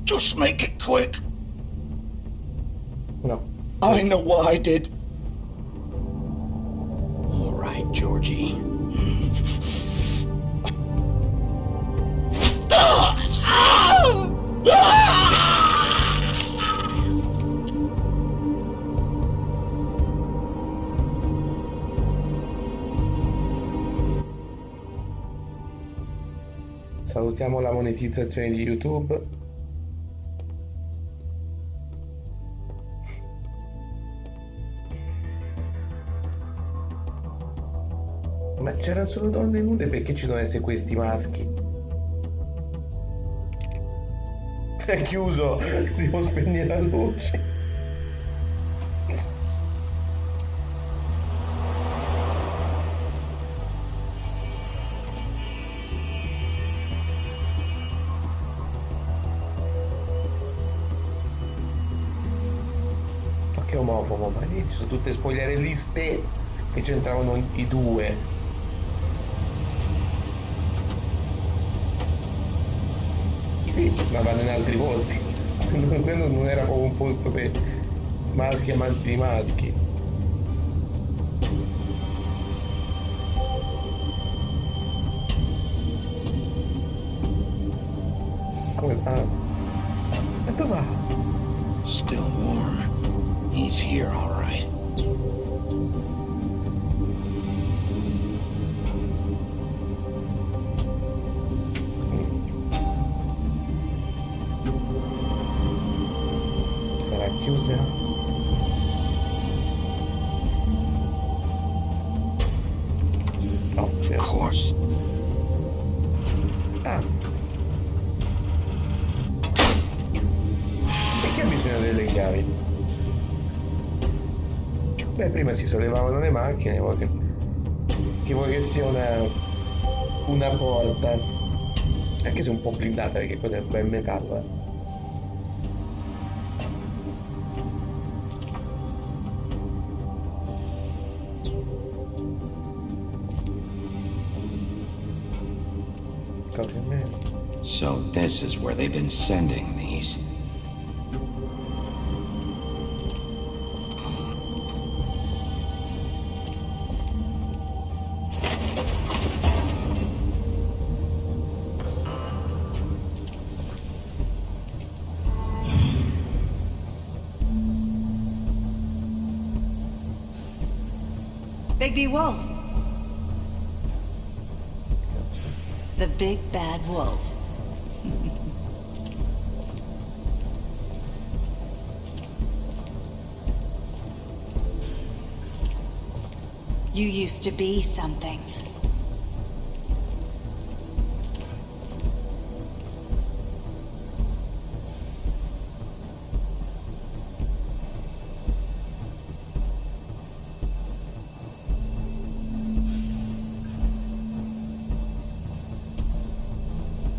Just make it quick. No. I know what I did. All right, Georgie. Salutiamo la monetizzazione di YouTube. Ma c'erano solo donne nude, perché ci devono essere questi maschi? È chiuso, si può spegnere la luce. Ma che omofobo, ma lì ci sono tutte spogliarelliste che c'entravano i due. Sì, ma vanno in altri posti. Quello non era proprio un posto per maschi amanti di maschi. Come va? Ma dove va? Still warm. He's here, all right. Sarà chiusa? No, Of course. Ah. Perché ha bisogno delle chiavi? Beh, prima si sollevavano le macchine, che vuoi che sia una porta, anche se un po' blindata, perché quello è un bel metallo, Copy a me. So this is where they've been sending these. Bigby Wolf. The big bad wolf. You used to be something.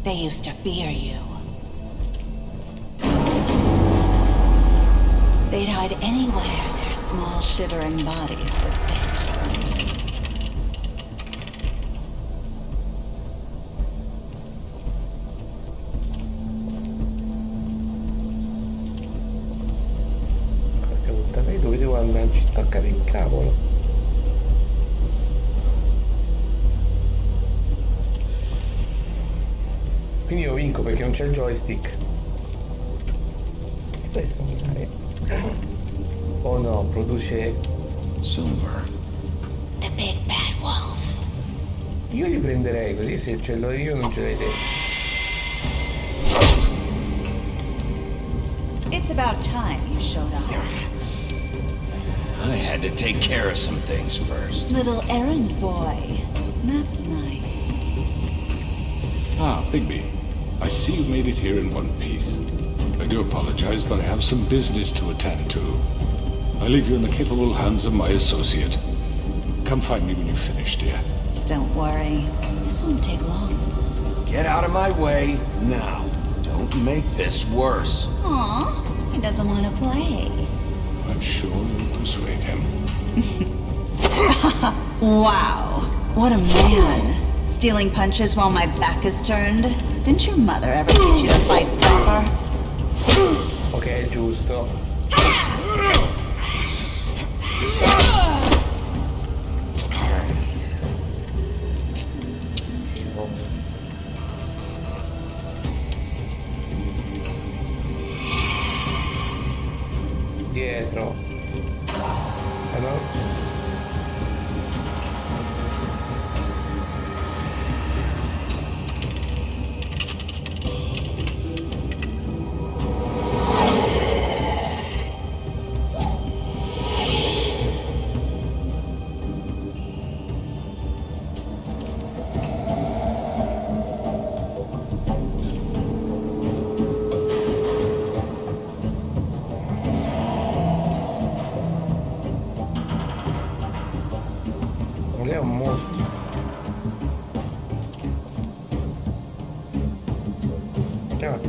They used to fear you. They'd hide anywhere their small shivering bodies would fit. Porca puttana, io dove devo andare? Ci tocca il cavolo. Quindi io vinco perché non c'è il joystick. Oh no, produce Silver. The big bad wolf. Io li prenderei, così se ce l'ho io non ce l'hai te. It's about time you showed up. I had to take care of some things first. Little errand boy. That's nice. Ah, Bigby. I see you made it here in one piece. I do apologize, but I have some business to attend to. I leave you in the capable hands of my associate. Come find me when you've finished, dear. Don't worry. This won't take long. Get out of my way now. Don't make this worse. Aw, he doesn't want to play. I'm sure you'll persuade him. Wow. What a man. Stealing punches while my back is turned? Didn't your mother ever teach you to fight proper? Ok, giusto. Dietro. Ah no? Lei è un mostro. Ah.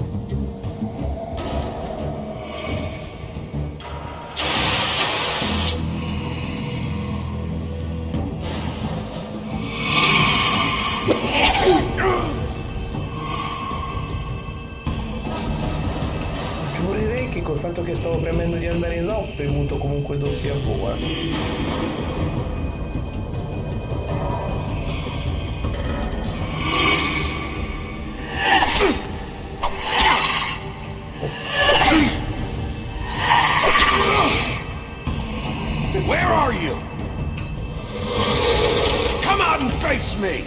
Giurerei che col fatto che stavo premendo di andare in là ho premuto comunque W. Where are you? Come out and face me!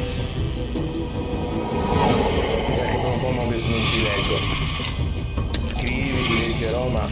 Ecco un po' ma adesso non ti leggo. Scrivi, ti leggerò, ma...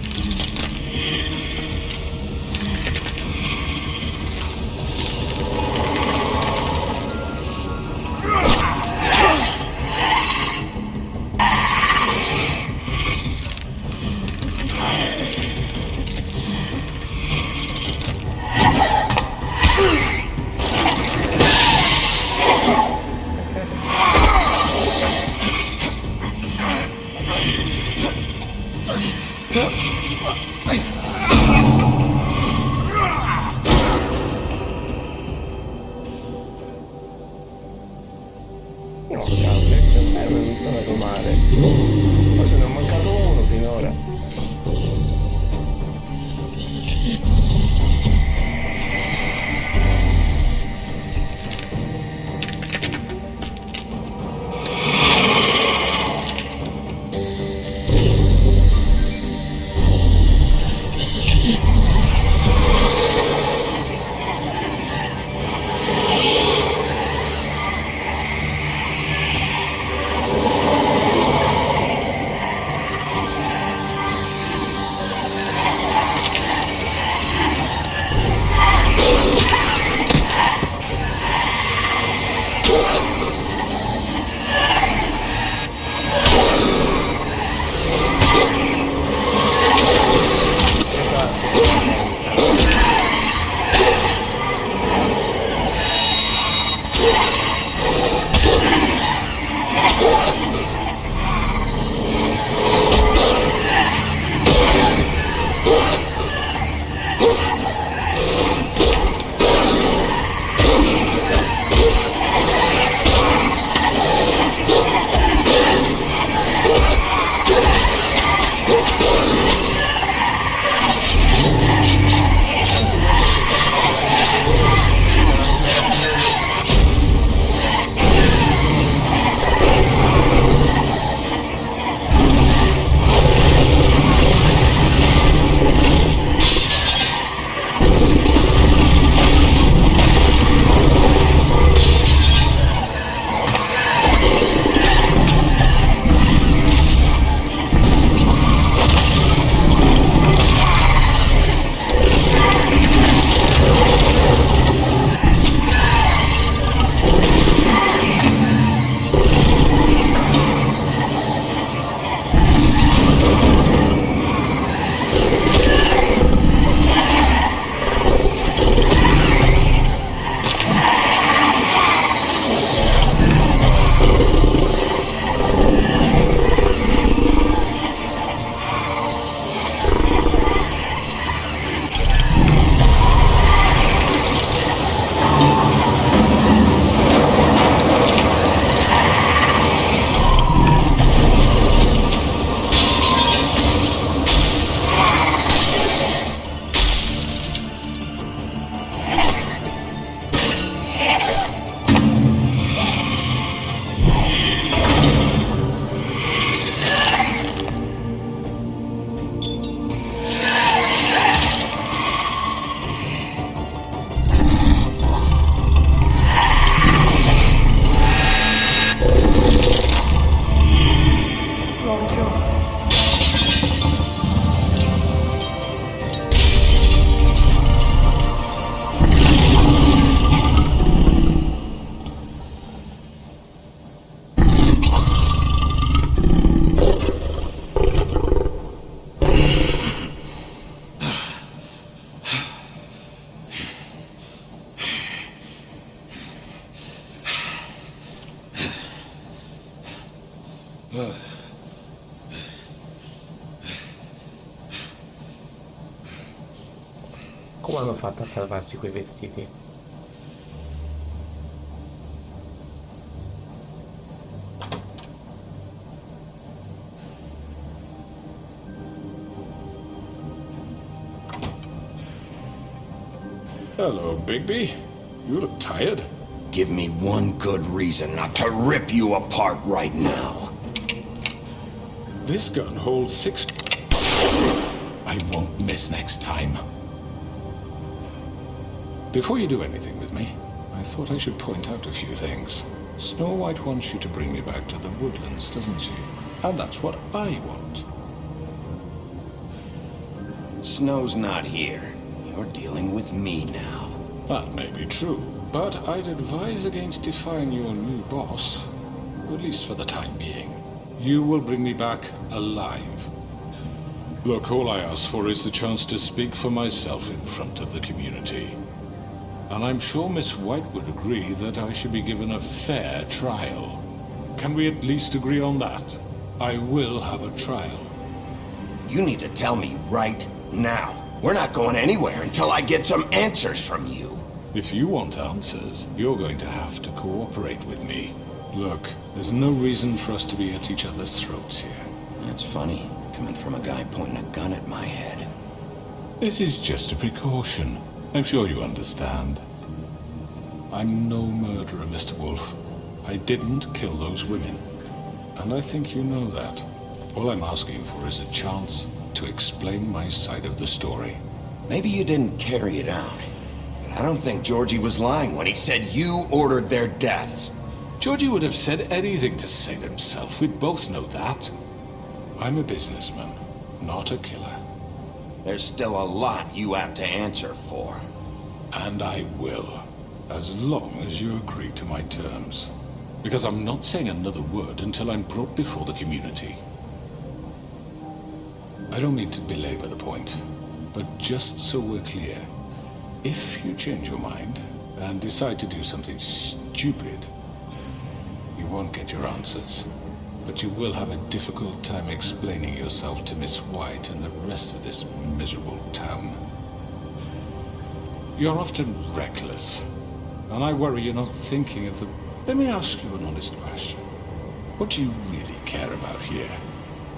Come hanno fatto a salvarsi quei vestiti? Hello, Bigby. You look tired. Give me one good reason not to rip you apart right now. This gun holds 6... I won't miss next time. Before you do anything with me, I thought I should point out a few things. Snow White wants you to bring me back to the woodlands, doesn't she? And that's what I want. Snow's not here. You're dealing with me now. That may be true, but I'd advise against defying your new boss, at least for the time being. You will bring me back alive. Look, all I ask for is the chance to speak for myself in front of the community. And I'm sure Miss White would agree that I should be given a fair trial. Can we at least agree on that? I will have a trial. You need to tell me right now. We're not going anywhere until I get some answers from you. If you want answers, you're going to have to cooperate with me. Look, there's no reason for us to be at each other's throats here. That's funny, coming from a guy pointing a gun at my head. This is just a precaution. I'm sure you understand. I'm no murderer, Mr. Wolf. I didn't kill those women. And I think you know that. All I'm asking for is a chance to explain my side of the story. Maybe you didn't carry it out. But I don't think Georgie was lying when he said you ordered their deaths. Georgie would have said anything to save himself. We'd both know that. I'm a businessman, not a killer. There's still a lot you have to answer for. And I will, as long as you agree to my terms. Because I'm not saying another word until I'm brought before the community. I don't mean to belabor the point, but just so we're clear, if you change your mind and decide to do something stupid, you won't get your answers. But you will have a difficult time explaining yourself to Miss White and the rest of this miserable town. You're often reckless, and I worry you're not thinking of the... Let me ask you an honest question. What do you really care about here?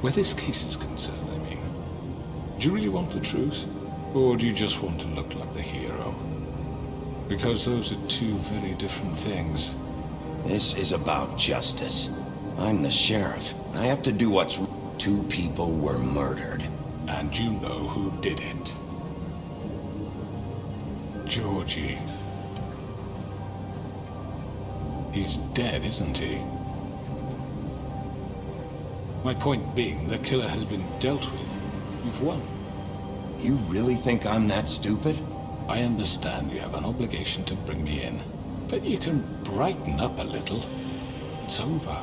Where this case is concerned, I mean. Do you really want the truth? Or do you just want to look like the hero? Because those are two very different things. This is about justice. I'm the sheriff. I have to do what's... 2 people were murdered. And you know who did it. Georgie. He's dead, isn't he? My point being, the killer has been dealt with. You've won. You really think I'm that stupid? I understand you have an obligation to bring me in, but you can brighten up a little. It's over.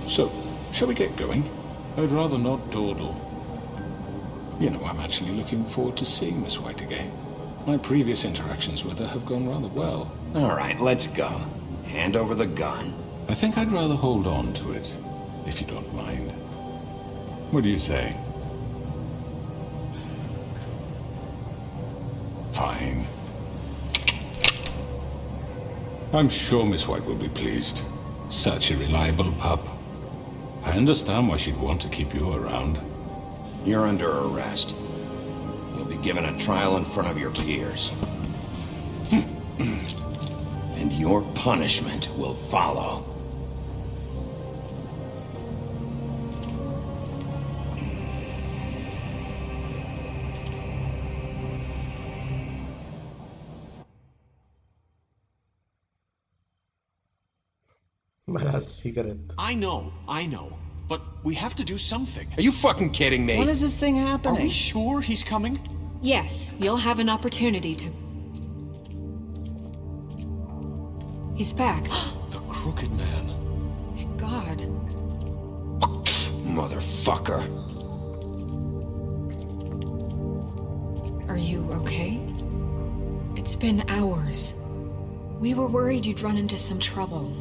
So, shall we get going? I'd rather not dawdle. You know, I'm actually looking forward to seeing Miss White again. My previous interactions with her have gone rather well. All right, let's go. Hand over the gun. I think I'd rather hold on to it, if you don't mind. What do you say? Fine. I'm sure Miss White will be pleased. Such a reliable pup. I understand why she'd want to keep you around. You're under arrest. You'll be given a trial in front of your peers. And your punishment will follow. Ma la cigarette. I know. But we have to do something. Are you fucking kidding me? When is this thing happening? Are we sure he's coming? Yes, you'll have an opportunity to... He's back. The Crooked Man. Thank God. Motherfucker. Are you okay? It's been hours. We were worried you'd run into some trouble.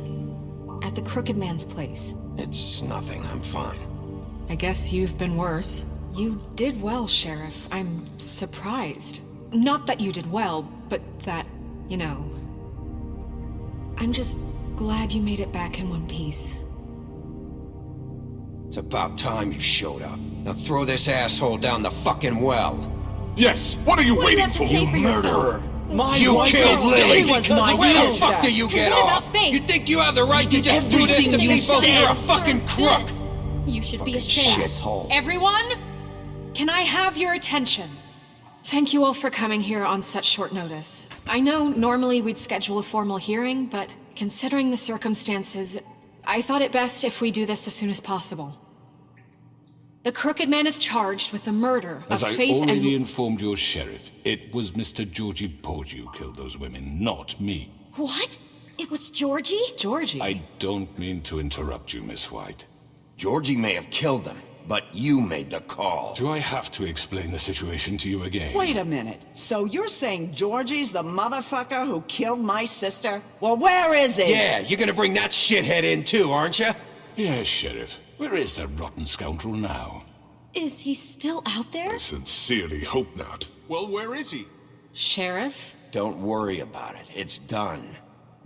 At the Crooked Man's place. It's nothing, I'm fine. I guess you've been worse. You did well, Sheriff. I'm surprised. Not that you did well, but that, you know... I'm just glad you made it back in one piece. It's about time you showed up. Now throw this asshole down the fucking well. Yes, what are you waiting for? You murderer! You killed Lily! She was my Where the sister. fuck do you get What off? about Faith? You think you have the right to just do this to everything you people? said. You're a fucking crook! Yes. You should be ashamed. Shithole. Everyone, can I have your attention? Thank you all for coming here on such short notice. I know normally we'd schedule a formal hearing, but considering the circumstances, I thought it best if we do this as soon as possible. The Crooked Man is charged with the murder As of I Faith already and... informed your sheriff, it was Mr. Georgie Porgy who killed those women, not me. What? It was Georgie? Georgie? I don't mean to interrupt you, Miss White. Georgie may have killed them, but you made the call. Do I have to explain the situation to you again? Wait a minute. So you're saying Georgie's the motherfucker who killed my sister? Well, where is he? Yeah, you're gonna bring that shithead in too, aren't you? Yes, Sheriff. Where is that rotten scoundrel now? Is he still out there? I sincerely hope not. Well, where is he? Sheriff? Don't worry about it. It's done.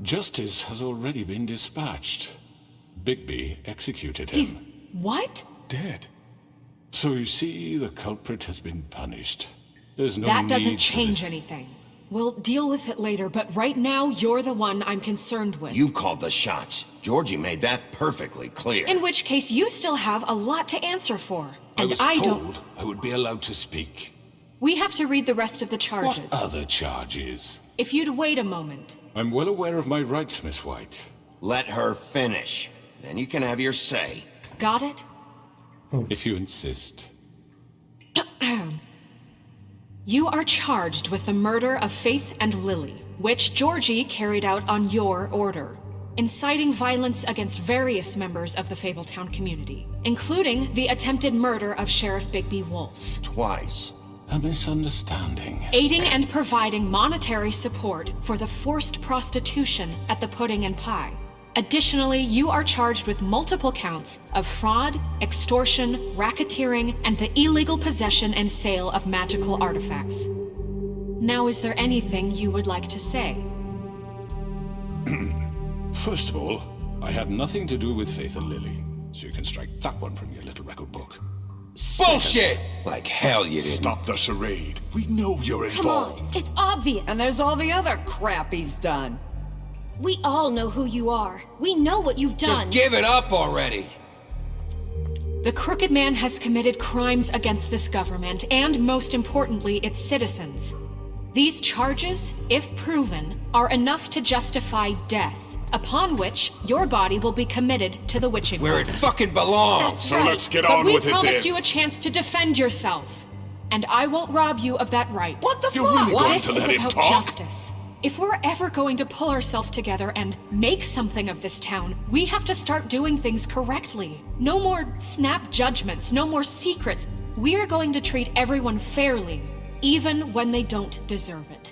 Justice has already been dispatched. Bigby executed him. He's... what? Dead. So you see, the culprit has been punished. There's no That need doesn't for change this. anything. We'll deal with it later, but right now, you're the one I'm concerned with. You called the shots. Georgie made that perfectly clear. In which case, you still have a lot to answer for. I And was I told don't... I would be allowed to speak. We have to read the rest of the charges. What other charges? If you'd wait a moment. I'm well aware of my rights, Miss White. Let her finish. Then you can have your say. Got it? If you insist. You are charged with the murder of Faith and Lily, which Georgie carried out on your order, inciting violence against various members of the Fabletown community, including the attempted murder of Sheriff Bigby Wolf. Twice. A misunderstanding. Aiding and providing monetary support for the forced prostitution at the Pudding and Pie. Additionally, you are charged with multiple counts of fraud, extortion, racketeering, and the illegal possession and sale of magical artifacts. Now, is there anything you would like to say? First of all, I had nothing to do with Faith and Lily, so you can strike that one from your little record book. Bullshit! Like hell you didn't. Stop the charade. We know you're Come involved. on, it's obvious. And there's all the other crap he's done. We all know who you are. We know what you've done. Just give it up already. The Crooked Man has committed crimes against this government and, most importantly, its citizens. These charges, if proven, are enough to justify death, upon which your body will be committed to the witching Where it hour. fucking belongs. That's So right. let's get But on we with it promised then. you a chance to defend yourself, and I won't rob you of that right. What the You're fuck? really going This to is let him about talk? justice. If we're ever going to pull ourselves together and make something of this town, we have to start doing things correctly. No more snap judgments, no more secrets. We are going to treat everyone fairly, even when they don't deserve it.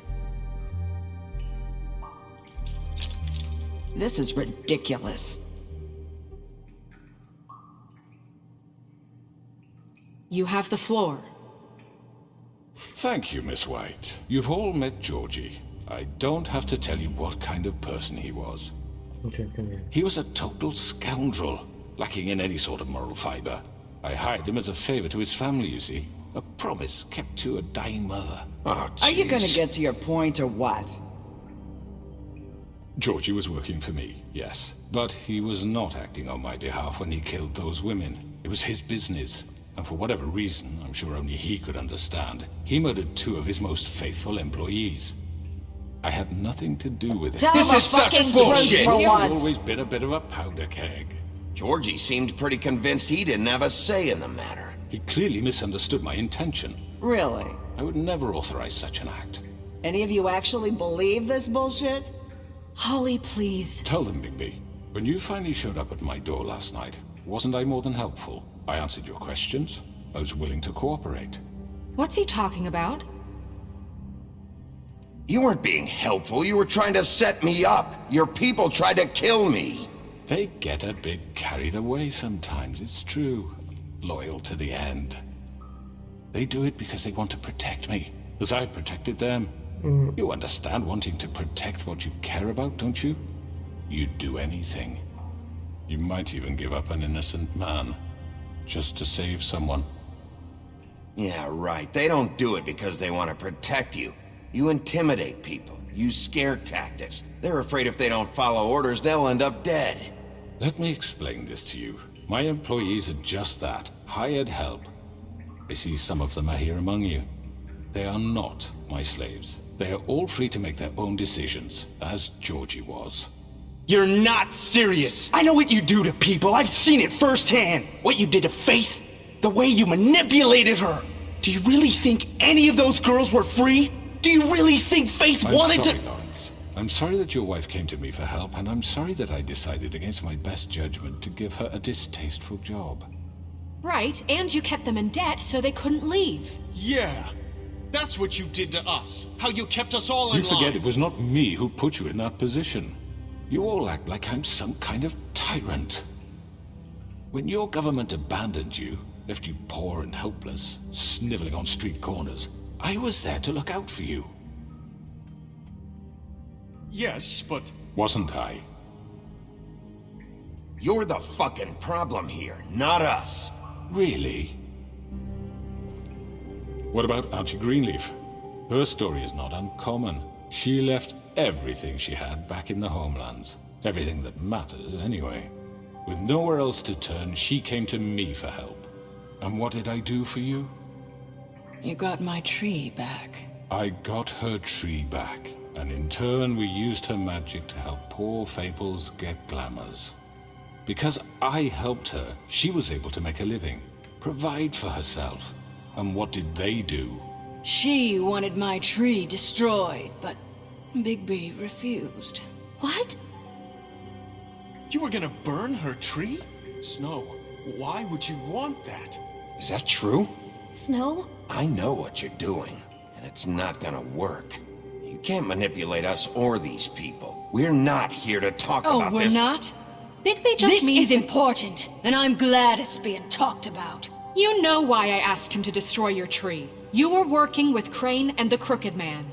This is ridiculous. You have the floor. Thank you, Miss White. You've all met Georgie. I don't have to tell you what kind of person he was. Okay, come here. He was a total scoundrel, lacking in any sort of moral fiber. I hired him as a favor to his family, you see. A promise kept to a dying mother. Oh, Are you gonna jeez. get to your point or what? Georgie was working for me, yes. But he was not acting on my behalf when he killed those women. It was his business. And for whatever reason, I'm sure only he could understand, he murdered 2 of his most faithful employees. I had nothing to do with it. Tell This him is a such fucking bullshit. truth for He's once. always been a bit of a powder keg. Georgie seemed pretty convinced he didn't have a say in the matter. He clearly misunderstood my intention. Really? I would never authorize such an act. Any of you actually believe this bullshit? Holly, please. Tell them, Bigby. When you finally showed up at my door last night, wasn't I more than helpful? I answered your questions. I was willing to cooperate. What's he talking about? You weren't being helpful. You were trying to set me up. Your people tried to kill me. They get a bit carried away sometimes, it's true. Loyal to the end. They do it because they want to protect me. as I protected them. You understand wanting to protect what you care about, don't you? You'd do anything. You might even give up an innocent man, just to save someone. Yeah, right. They don't do it because they want to protect you. You intimidate people, use scare tactics. They're afraid if they don't follow orders, they'll end up dead. Let me explain this to you. My employees are just that, hired help. I see some of them are here among you. They are not my slaves. They are all free to make their own decisions, as Georgie was. You're not serious! I know what you do to people, I've seen it firsthand! What you did to Faith, the way you manipulated her! Do you really think any of those girls were free? Do you really think Faith wanted to— Lawrence. I'm sorry that your wife came to me for help, and I'm sorry that I decided against my best judgment to give her a distasteful job. Right, and you kept them in debt so they couldn't leave. Yeah. That's what you did to us. How you kept us all in You line. forget it was not me who put you in that position. You all act like I'm some kind of tyrant. When your government abandoned you, left you poor and helpless, sniveling on street corners, I was there to look out for you. Yes, but... Wasn't I? You're the fucking problem here, not us. Really? What about Auntie Greenleaf? Her story is not uncommon. She left everything she had back in the homelands. Everything that matters, anyway. With nowhere else to turn, she came to me for help. And what did I do for you? You got my tree back. I got her tree back, and in turn we used her magic to help poor Fables get glamours. Because I helped her, she was able to make a living, provide for herself. And what did they do? She wanted my tree destroyed, but Bigby refused. What? You were gonna burn her tree? Snow, why would you want that? Is that true? Snow? I know what you're doing, and it's not gonna work. You can't manipulate us or these people. We're not here to talk about we're this. not? Bigby just This means is important, and I'm glad it's being talked about. You know why I asked him to destroy your tree. You were working with Crane and the Crooked Man.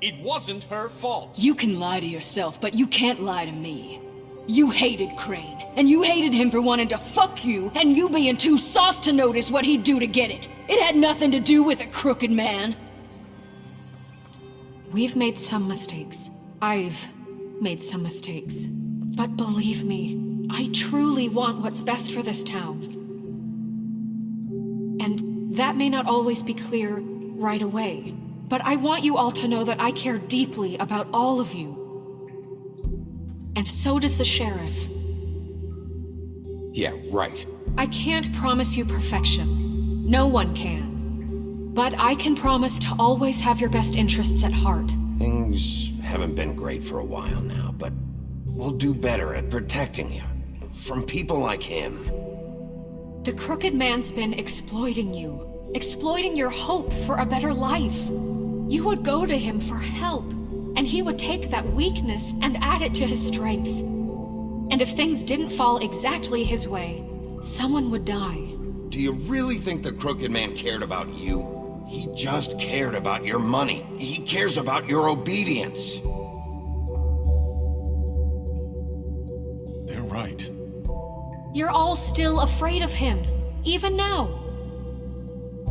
It wasn't her fault. You can lie to yourself, but you can't lie to me. You hated Crane, and you hated him for wanting to fuck you, and you being too soft to notice what he'd do to get it. It had nothing to do with the Crooked Man. We've made some mistakes. I've made some mistakes. But believe me, I truly want what's best for this town. And that may not always be clear right away. But I want you all to know that I care deeply about all of you. And so does the sheriff. Yeah, right. I can't promise you perfection. No one can. But I can promise to always have your best interests at heart. Things haven't been great for a while now, but we'll do better at protecting you. From people like him. The Crooked Man's been exploiting you. Exploiting your hope for a better life. You would go to him for help, and he would take that weakness and add it to his strength. And if things didn't fall exactly his way, someone would die. Do you really think the Crooked Man cared about you? He just cared about your money. He cares about your obedience. They're right. You're all still afraid of him, even now.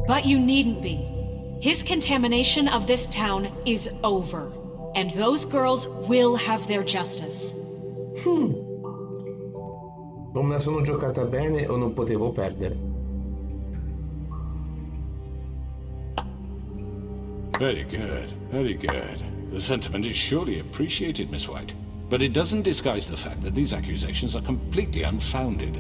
But you needn't be. His contamination of this town is over, and those girls will have their justice. O me la sono giocata bene o non potevo perdere. Very good, very good. The sentiment is surely appreciated, Miss White. But it doesn't disguise the fact that these accusations are completely unfounded.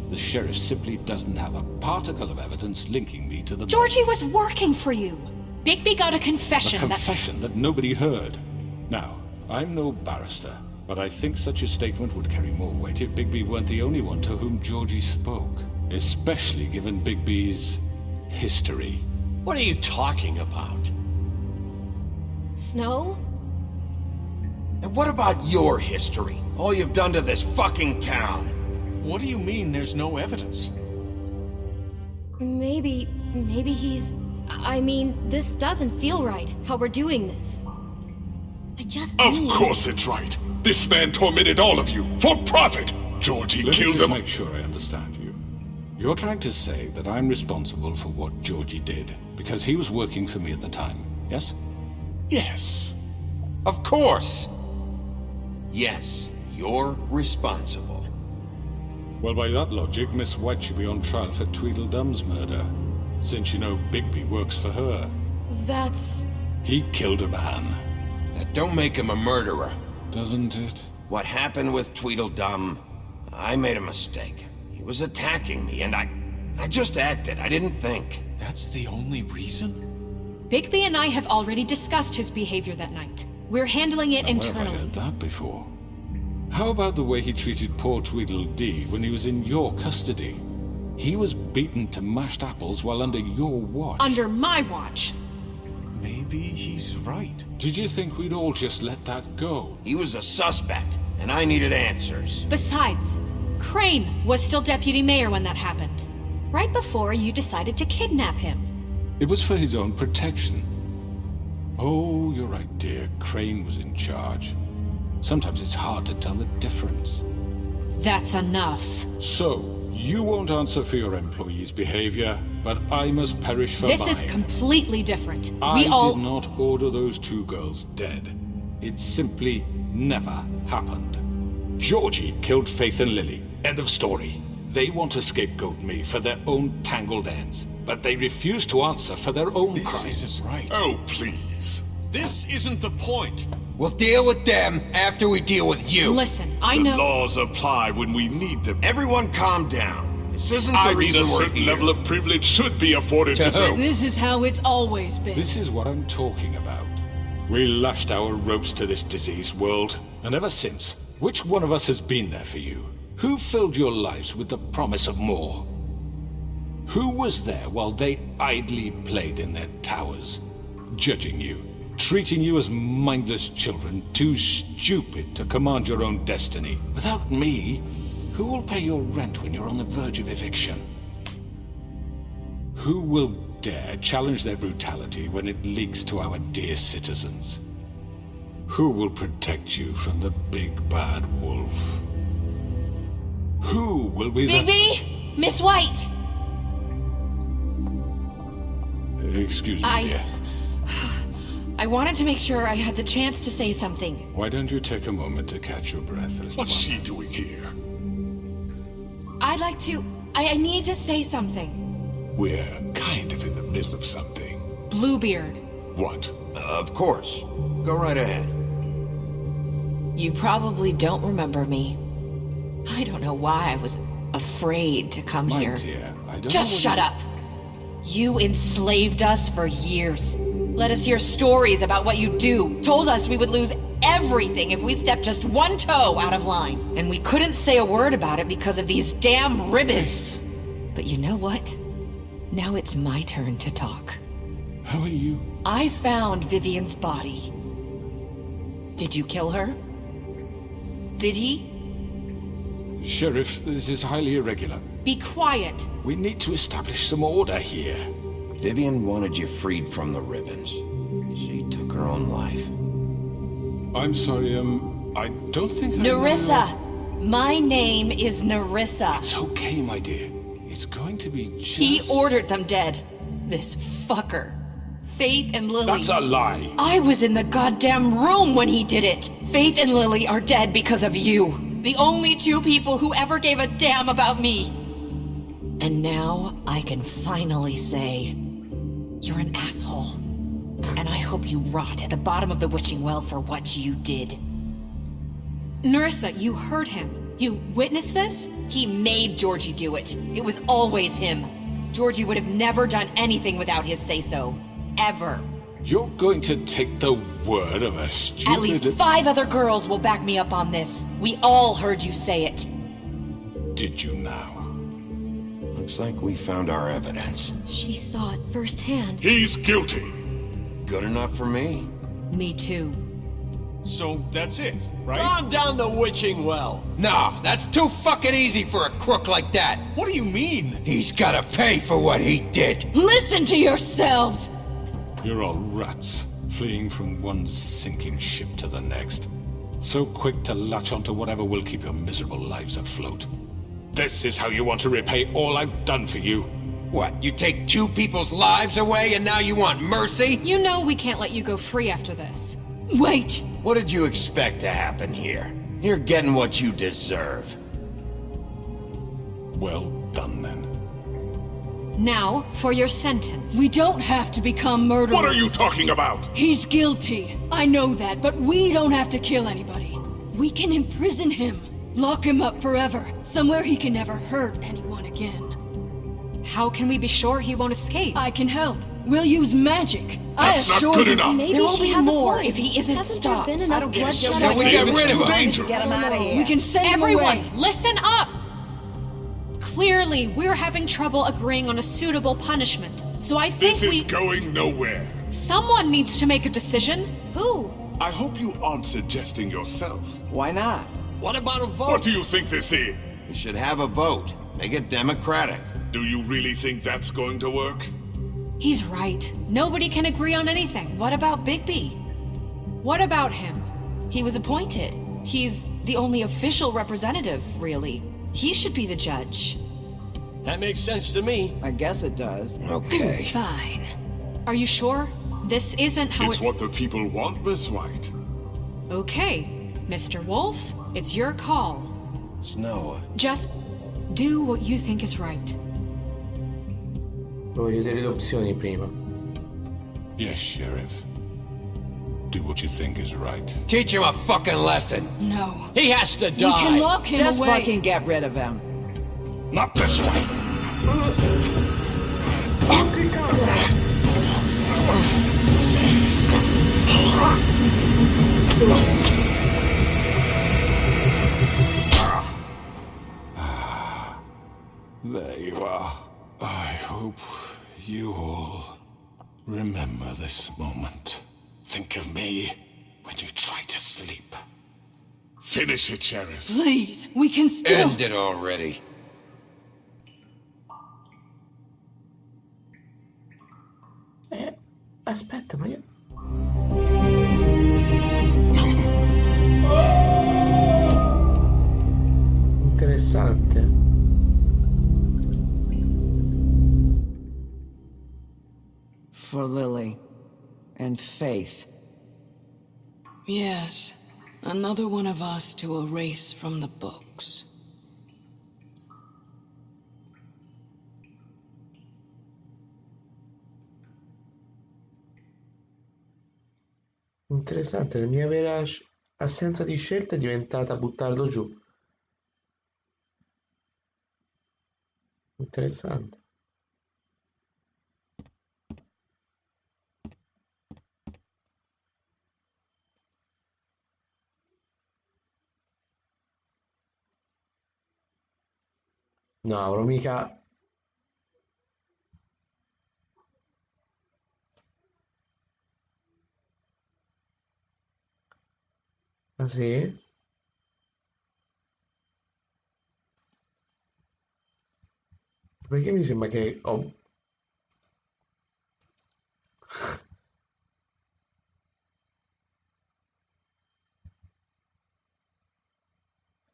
The sheriff simply doesn't have a particle of evidence linking me to the... Georgie was working for you. Bigby got a confession. A confession that nobody heard. Now, I'm no barrister, but I think such a statement would carry more weight if Bigby weren't the only one to whom Georgie spoke. Especially given Bigby's history. What are you talking about? Snow? And what about your history? All you've done to this fucking town? What do you mean there's no evidence? Maybe he's... I mean, this doesn't feel right, how we're doing this. I just Of course it's right. This man tormented all of you, for profit! Georgie Let me killed just him. make sure I understand you. You're trying to say that I'm responsible for what Georgie did, because he was working for me at the time, yes? Yes. Of course! Yes, you're responsible. Well, by that logic, Miss White should be on trial for Tweedledum's murder, since you know Bigby works for her. That's... He killed a man. That don't make him a murderer. Doesn't it? What happened with Tweedledum, I made a mistake. He was attacking me, and I just acted. I didn't think. That's the only reason? Bigby and I have already discussed his behavior that night. We're handling it Now, where have I internally. heard that before? How about the way he treated poor Tweedledee when he was in your custody? He was beaten to mashed apples while under your watch. Under my watch. Maybe he's right. Did you think we'd all just let that go? He was a suspect, and I needed answers. Besides, Crane was still deputy mayor when that happened. Right before you decided to kidnap him. It was for his own protection. Oh, you're right, dear. Crane was in charge. Sometimes it's hard to tell the difference. That's enough. So, you won't answer for your employees' behavior, but I must perish for mine. This is completely different. I did not order those two girls dead. It simply never happened. Georgie killed Faith and Lily. End of story. They want to scapegoat me for their own tangled ends, but they refuse to answer for their own crimes. This isn't right. Oh, please. This isn't the point. We'll deal with them after we deal with you. Listen, I The know... laws apply when we need them. Everyone calm down. This isn't the I mean, reason a we're certain here. level of privilege should be afforded to who? two. This is how it's always been. This is what I'm talking about. We lashed our ropes to this diseased world, and ever since, which one of us has been there for you? Who filled your lives with the promise of more? Who was there while they idly played in their towers, judging you, treating you as mindless children, too stupid to command your own destiny? Without me, who will pay your rent when you're on the verge of eviction? Who will dare challenge their brutality when it leaks to our dear citizens? Who will protect you from the big bad wolf? Who will be Bigby! Miss White! Excuse me, dear. I wanted to make sure I had the chance to say something. Why don't you take a moment to catch your breath, little What's one? she doing here? I'd like to... I need to say something. We're kind of in the middle of something. Bluebeard. What? Of course. Go right ahead. You probably don't remember me. I don't know why I was afraid to come My here. dear, I don't Just know what shut up! You enslaved us for years. Let us hear stories about what you do. Told us we would lose everything if we stepped just one toe out of line. And we couldn't say a word about it because of these damn ribbons. But you know what? Now it's my turn to talk. How are you? I found Vivian's body. Did you kill her? Did he? Sheriff, this is highly irregular. Be quiet. We need to establish some order here. Vivian wanted you freed from the ribbons. She took her own life. I'm sorry, I don't think I know Nerissa! My name is Nerissa. It's okay, my dear. It's going to be just... He ordered them dead. This fucker. Faith and Lily. That's a lie. I was in the goddamn room when he did it. Faith and Lily are dead because of you. The only two people who ever gave a damn about me. And now I can finally say, you're an asshole. And I hope you rot at the bottom of the witching well for what you did. Nerissa, you heard him. You witnessed this? He made Georgie do it. It was always him. Georgie would have never done anything without his say-so. Ever. You're going to take the word of a stupid... At least 5 other girls will back me up on this. We all heard you say it. Did you now? Looks like we found our evidence. She saw it firsthand. He's guilty. Good enough for me. Me too. So that's it, right? Calm down the witching well. Nah, that's too fucking easy for a crook like that. What do you mean? He's gotta pay for what he did. Listen to yourselves! You're all rats, fleeing from one sinking ship to the next. So quick to latch onto whatever will keep your miserable lives afloat. This is how you want to repay all I've done for you. What, you take 2 people's lives away and now you want mercy? You know we can't let you go free after this. Wait! What did you expect to happen here? You're getting what you deserve. Well done, then. Now, for your sentence. We don't have to become murderers. What are you talking about? He's guilty. I know that, but we don't have to kill anybody. We can imprison him. Lock him up forever. Somewhere he can never hurt anyone again. How can we be sure he won't escape? I can help. We'll use magic. That's I not assure good you. enough. Maybe there will be more if he isn't stopped. I don't get it. So we get rid of him. Dangerous. Get him out of here. We can send him Everyone, away. listen up! Clearly, we're having trouble agreeing on a suitable punishment. So I think This is going nowhere. someone needs to make a decision. Who? I hope you aren't suggesting yourself. Why not? What about a vote? What do you think this is? You should have a vote. Make it democratic. Do you really think that's going to work? He's right. Nobody can agree on anything. What about Bigby? What about him? He was appointed. He's the only official representative, really. He should be the judge. That makes sense to me. I guess it does. Okay. Fine. Are you sure? This isn't how It's what the people want, Miss White. Okay, Mr. Wolf, it's your call. Snow. Just do what you think is right. Voglio vedere le opzioni prima. Yes, Sheriff. Do what you think is right. Teach him a fucking lesson. No. He has to die. We can lock him Just away. fucking get rid of him. Not this way! There you are. I hope you all remember this moment. Think of me when you try to sleep. Finish it, Sheriff. Please, we can still... End it already. Aspetta, ma io... Interessante. For Lily. And Faith. Yes. Another one of us to erase from the books. Interessante, la mia vera assenza di scelta è diventata buttarlo giù. Interessante. No, avrò mica... Ah sì? Perché mi sembra che ho...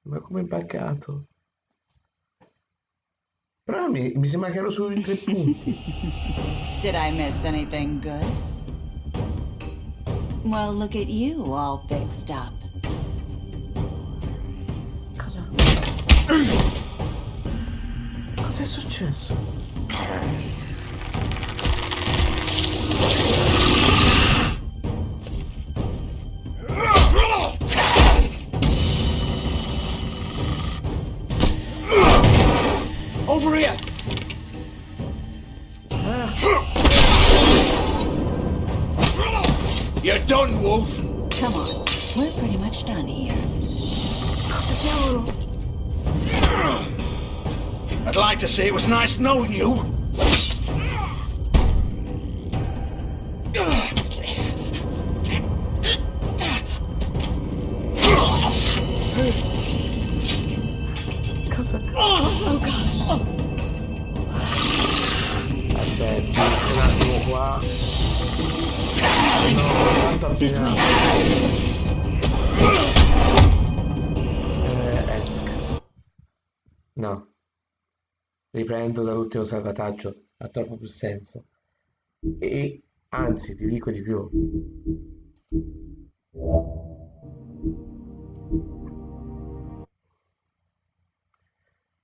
Ma come buggato? Però mi sembra che ero sui 3 punti. Did I miss anything good? Well, look at you, all fixed up. Cosa? Cos'è successo? Over here! You're done, Wolf! Come on, we're pretty much done here. I'd like to say it was nice knowing you. This way. Esca. No. Riprendo dall'ultimo salvataggio. Ha troppo più senso. E anzi, ti dico di più.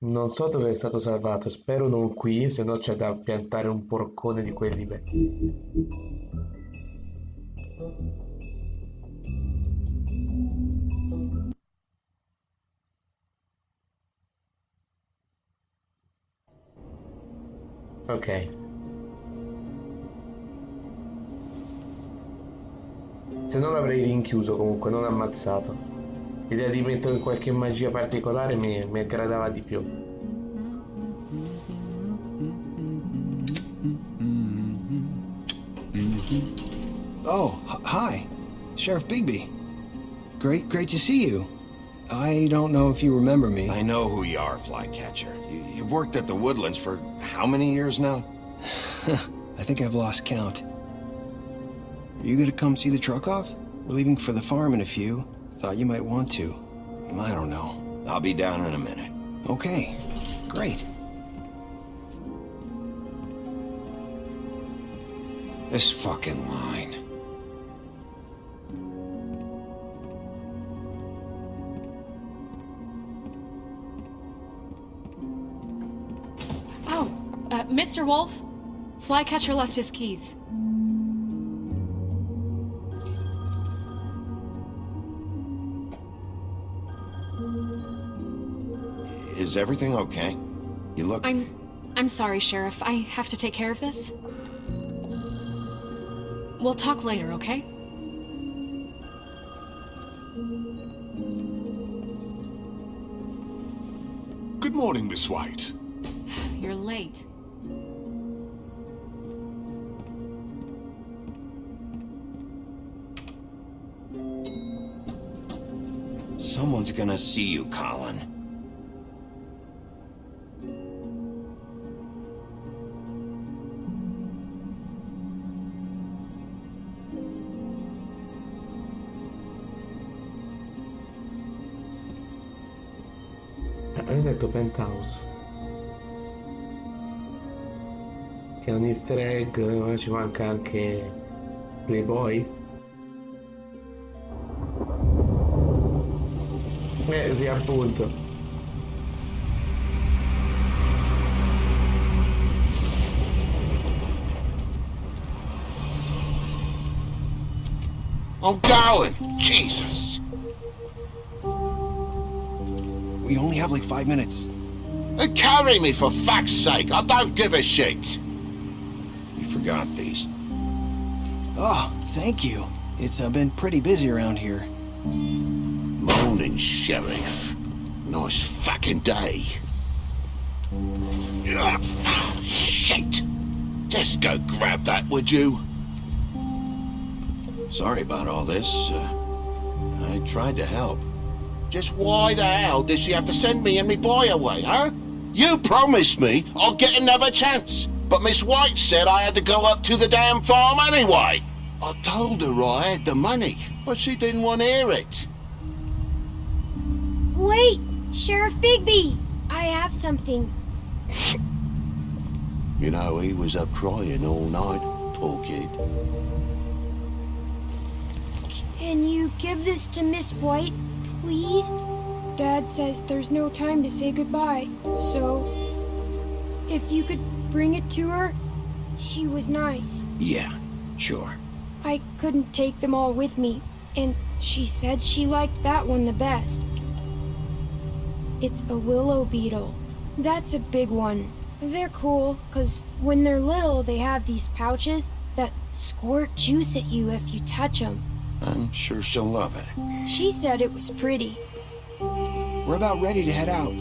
Non so dove è stato salvato, spero non qui, se no c'è da piantare un porcone di quelli. Beh. Ok. Se no l'avrei rinchiuso comunque, non ammazzato. L'idea di mettere in qualche magia particolare mi aggradava di più. Oh, hi. Sheriff Bigby. Great to see you. I don't know if you remember me. I know who you are, Flycatcher. You've worked at the Woodlands for how many years now? I think I've lost count. Are you gonna come see the truck off? We're leaving for the farm in a few. Thought you might want to. I don't know. I'll be down in a minute. Okay, great. This fucking line. Oh, Mr. Wolf, Flycatcher left his keys. Is everything okay? You look... I'm sorry, Sheriff. I have to take care of this. We'll talk later, okay? Good morning, Miss White. You're late. Someone's gonna see you, Colin. Hai detto penthouse, che è un easter egg, ma ci manca anche Playboy. Sì, appunto. I'm going! Jesus! We only have like 5 minutes. Carry me, for fuck's sake! I don't give a shit! You forgot these. Oh, thank you. It's been pretty busy around here. Morning, Sheriff. Nice fucking day. Shit! Just go grab that, would you? Sorry about all this. I tried to help. Just why the hell did she have to send me and me boy away, huh? You promised me I'd get another chance, but Miss White said I had to go up to the damn farm anyway. I told her I had the money, but she didn't want to hear it. Wait, Sheriff Bigby! I have something. You know, he was up crying all night, poor kid. Can you give this to Miss White, please? Dad says there's no time to say goodbye, so if you could bring it to her, she was nice. Yeah, sure. I couldn't take them all with me, and she said she liked that one the best. It's a willow beetle. That's a big one. They're cool, 'cause when they're little, they have these pouches that squirt juice at you if you touch them. I'm sure she'll love it. She said it was pretty. We're about ready to head out.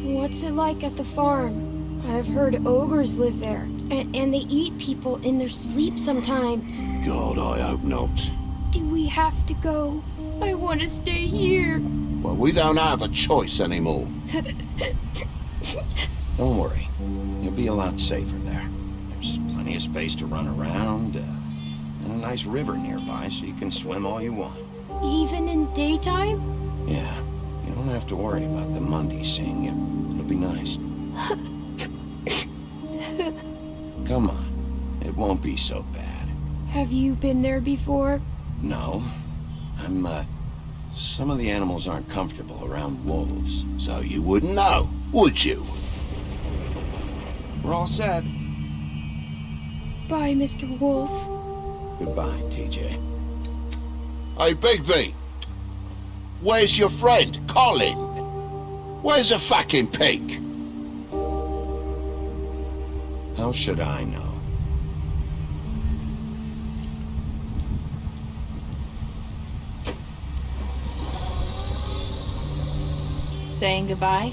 What's it like at the farm? I've heard ogres live there, and they eat people in their sleep sometimes. God, I hope not. Do we have to go? I want to stay here. Well, we don't have a choice anymore. Don't worry. You'll be a lot safer there. There's plenty of space to run around, and a nice river nearby, so you can swim all you want. Even in daytime? Yeah, you don't have to worry about the Mundy seeing you. It'll be nice. Come on, it won't be so bad. Have you been there before? No, some of the animals aren't comfortable around wolves. So you wouldn't know, would you? We're all set. Bye, Mr. Wolf. Goodbye, TJ. Hey, Bigby! Where's your friend, Colin? Where's the fucking pig? How should I know? Saying goodbye?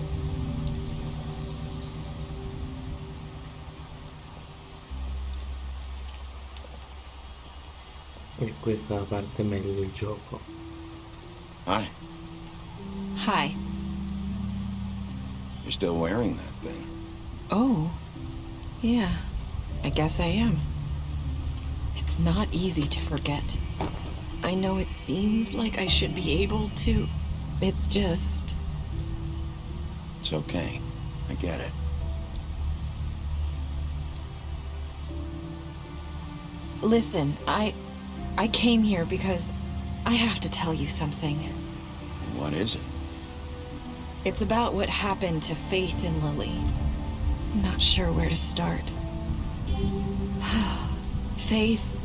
E questa è la parte meglio del gioco. Hi. Hi. You're still wearing that thing. Oh, yeah, I guess I am. It's not easy to forget. I know it seems like I should be able to. It's just... It's okay. I get it. Listen, I came here because I have to tell you something. What is it? It's about what happened to Faith and Lily. I'm not sure where to start. Faith,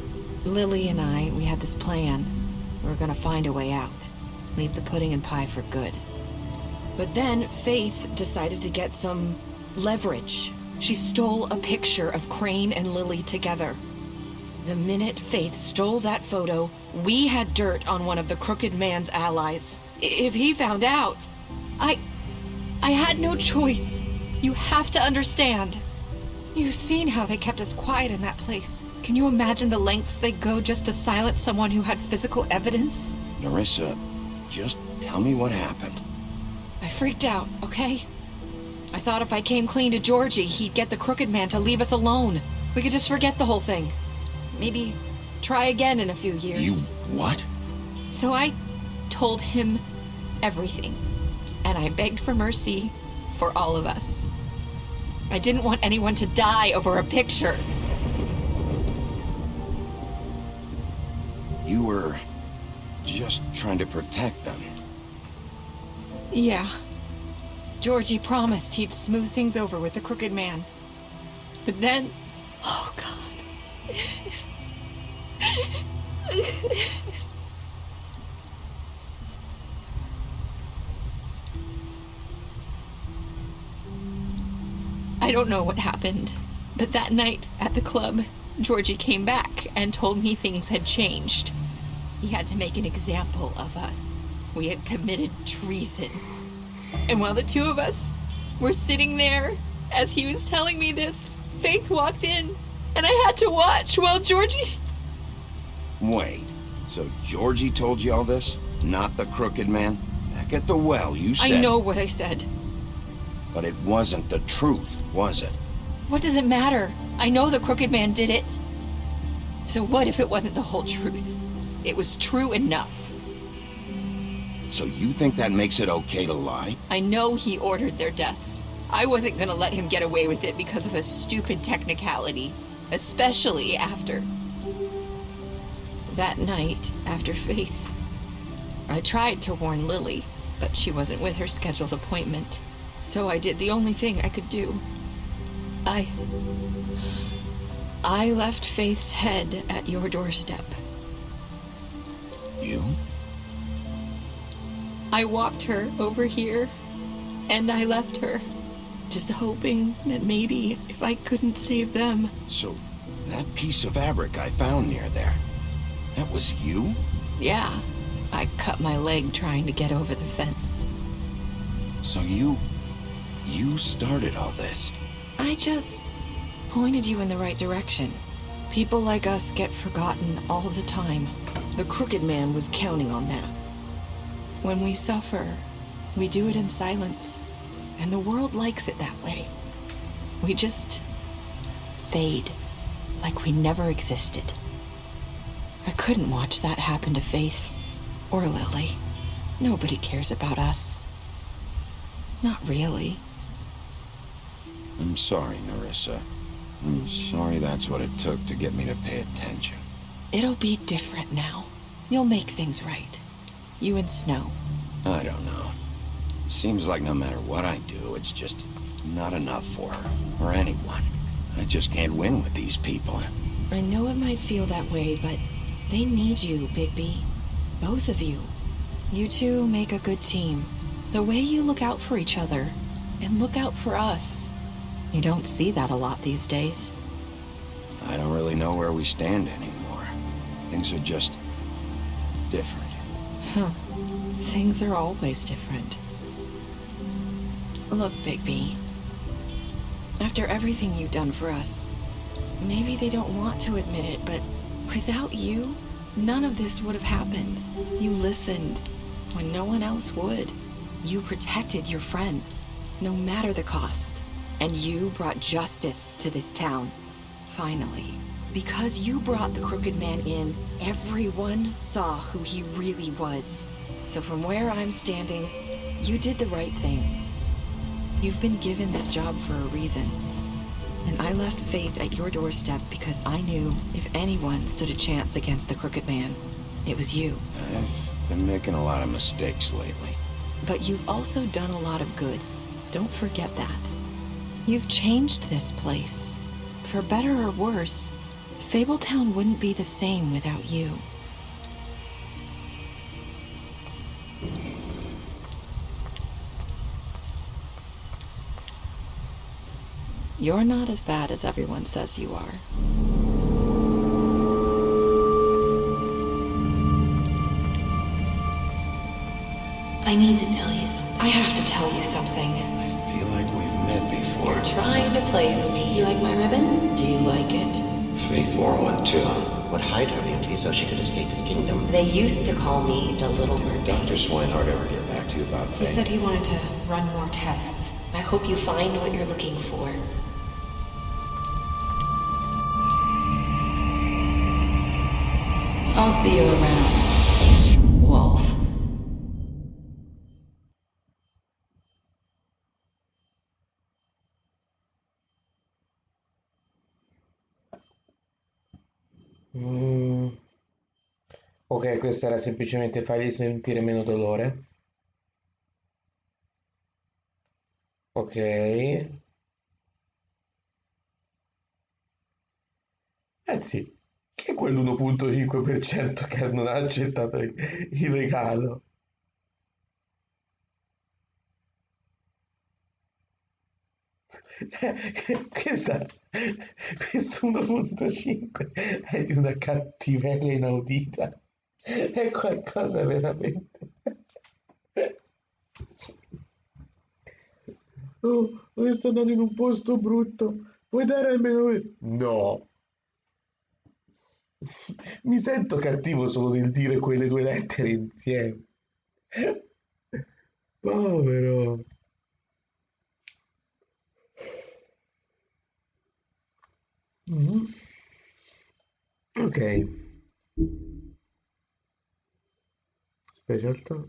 Lily, and I, we had this plan. We were gonna find a way out. Leave the pudding and pie for good. But then Faith decided to get some leverage. She stole a picture of Crane and Lily together. The minute Faith stole that photo, we had dirt on one of the Crooked Man's allies. If he found out, I had no choice. You have to understand. You've seen how they kept us quiet in that place. Can you imagine the lengths they go just to silence someone who had physical evidence? Nerissa, just tell me what happened. I freaked out, okay? I thought if I came clean to Georgie, he'd get the Crooked Man to leave us alone. We could just forget the whole thing. Maybe try again in a few years. You what? So I told him everything. And I begged for mercy for all of us. I didn't want anyone to die over a picture. You were just trying to protect them. Yeah. Georgie promised he'd smooth things over with the Crooked Man. But then... Oh, God. I don't know what happened, but that night at the club, Georgie came back and told me things had changed. He had to make an example of us. We had committed treason. And while the two of us were sitting there, as he was telling me this, Faith walked in, and I had to watch while Georgie... Wait, so Georgie told you all this? Not the Crooked Man? Back at the well, you said... I know what I said. But it wasn't the truth, was it? What does it matter? I know the Crooked Man did it. So what if it wasn't the whole truth? It was true enough. So you think that makes it okay to lie? I know he ordered their deaths. I wasn't gonna let him get away with it because of a stupid technicality. Especially after... That night, after Faith, I tried to warn Lily, but she wasn't with her scheduled appointment. So I did the only thing I could do. I left Faith's head at your doorstep. You? I walked her over here, and I left her, just hoping that maybe if I couldn't save them... So, that piece of fabric I found near there, that was you? Yeah, I cut my leg trying to get over the fence. So you started all this? I just pointed you in the right direction. People like us get forgotten all the time. The Crooked Man was counting on that. When we suffer, we do it in silence, and the world likes it that way. We just fade, like we never existed. I couldn't watch that happen to Faith. Or Lily. Nobody cares about us. Not really. I'm sorry, Nerissa. I'm sorry that's what it took to get me to pay attention. It'll be different now. You'll make things right. You and Snow. I don't know. Seems like no matter what I do, it's just not enough for her, or anyone. I just can't win with these people. I know it might feel that way, but they need you, Bigby. Both of you. You two make a good team. The way you look out for each other, and look out for us. You don't see that a lot these days. I don't really know where we stand anymore. Things are just different. Huh. Things are always different. Look, Bigby. After everything you've done for us, maybe they don't want to admit it, but without you, none of this would have happened. You listened when no one else would. You protected your friends, no matter the cost. And you brought justice to this town. Finally. Because you brought the Crooked Man in, everyone saw who he really was. So from where I'm standing, you did the right thing. You've been given this job for a reason. And I left Faith at your doorstep because I knew if anyone stood a chance against the Crooked Man, it was you. I've been making a lot of mistakes lately. But you've also done a lot of good. Don't forget that. You've changed this place. For better or worse, Fabletown wouldn't be the same without you. You're not as bad as everyone says you are. I need to tell you something. I have to tell you something. I feel like we've met before. You're trying to place me. You like my ribbon? Do you like it? Faith wore one too. Would hide her beauty so she could escape his kingdom. They used to call me the Little Mermaid. Dr. Swinehart ever get back to you about Faith? He said he wanted to run more tests. I hope you find what you're looking for. I'll see you around, Wolf. Ok, questa era semplicemente fargli sentire meno dolore. Ok. Sì, che è quell'1,5% che non ha accettato il regalo? Questo 1,5 è di una cattiveria inaudita. È qualcosa veramente. Oh, io sto andando in un posto brutto. Puoi dare almeno... No. Mi sento cattivo solo nel dire quelle due lettere insieme. Povero. Ok. Specialtà.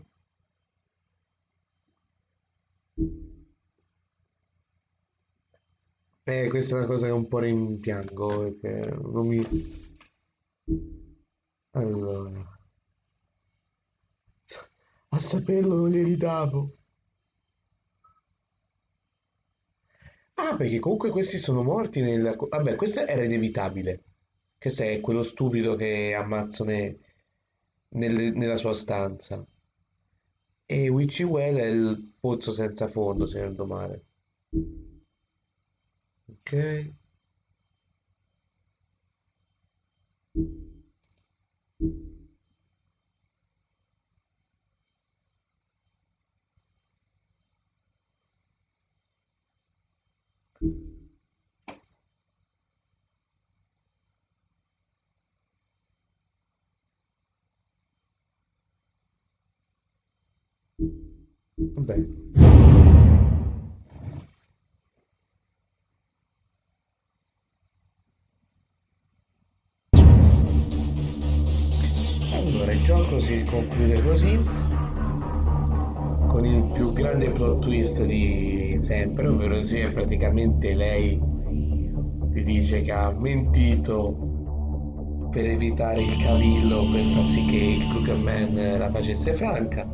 Questa è una cosa che un po' rimpiango perché non mi... Allora, a saperlo non glieli davo. Ah, perché comunque questi sono morti nel... Vabbè, questo era inevitabile. Questo è quello stupido che ammazzo nella sua stanza. E Witchy Well è il pozzo senza fondo, se non ricordo male. Ok. Vabbè. il gioco si conclude così, con il più grande plot twist di sempre, ovvero sia praticamente lei ti dice che ha mentito per evitare il cavillo, per far sì che il Crooked Man la facesse franca,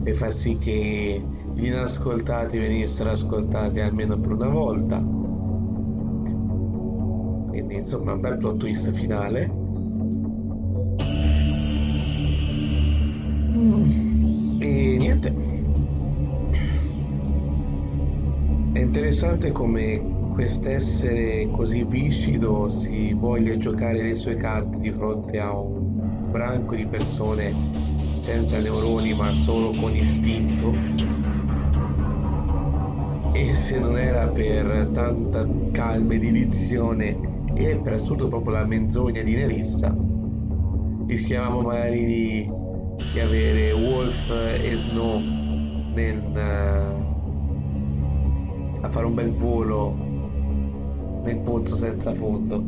per far sì che gli inascoltati venissero ascoltati almeno per una volta. Quindi insomma un bel plot twist finale. E niente, è interessante come quest'essere così viscido si voglia giocare le sue carte di fronte a un branco di persone senza neuroni ma solo con istinto. E se non era per tanta calma ed edizione e per assurdo proprio la menzogna di Nerissa, rischiavamo magari di avere Wolf e Snow a fare un bel volo nel pozzo senza fondo.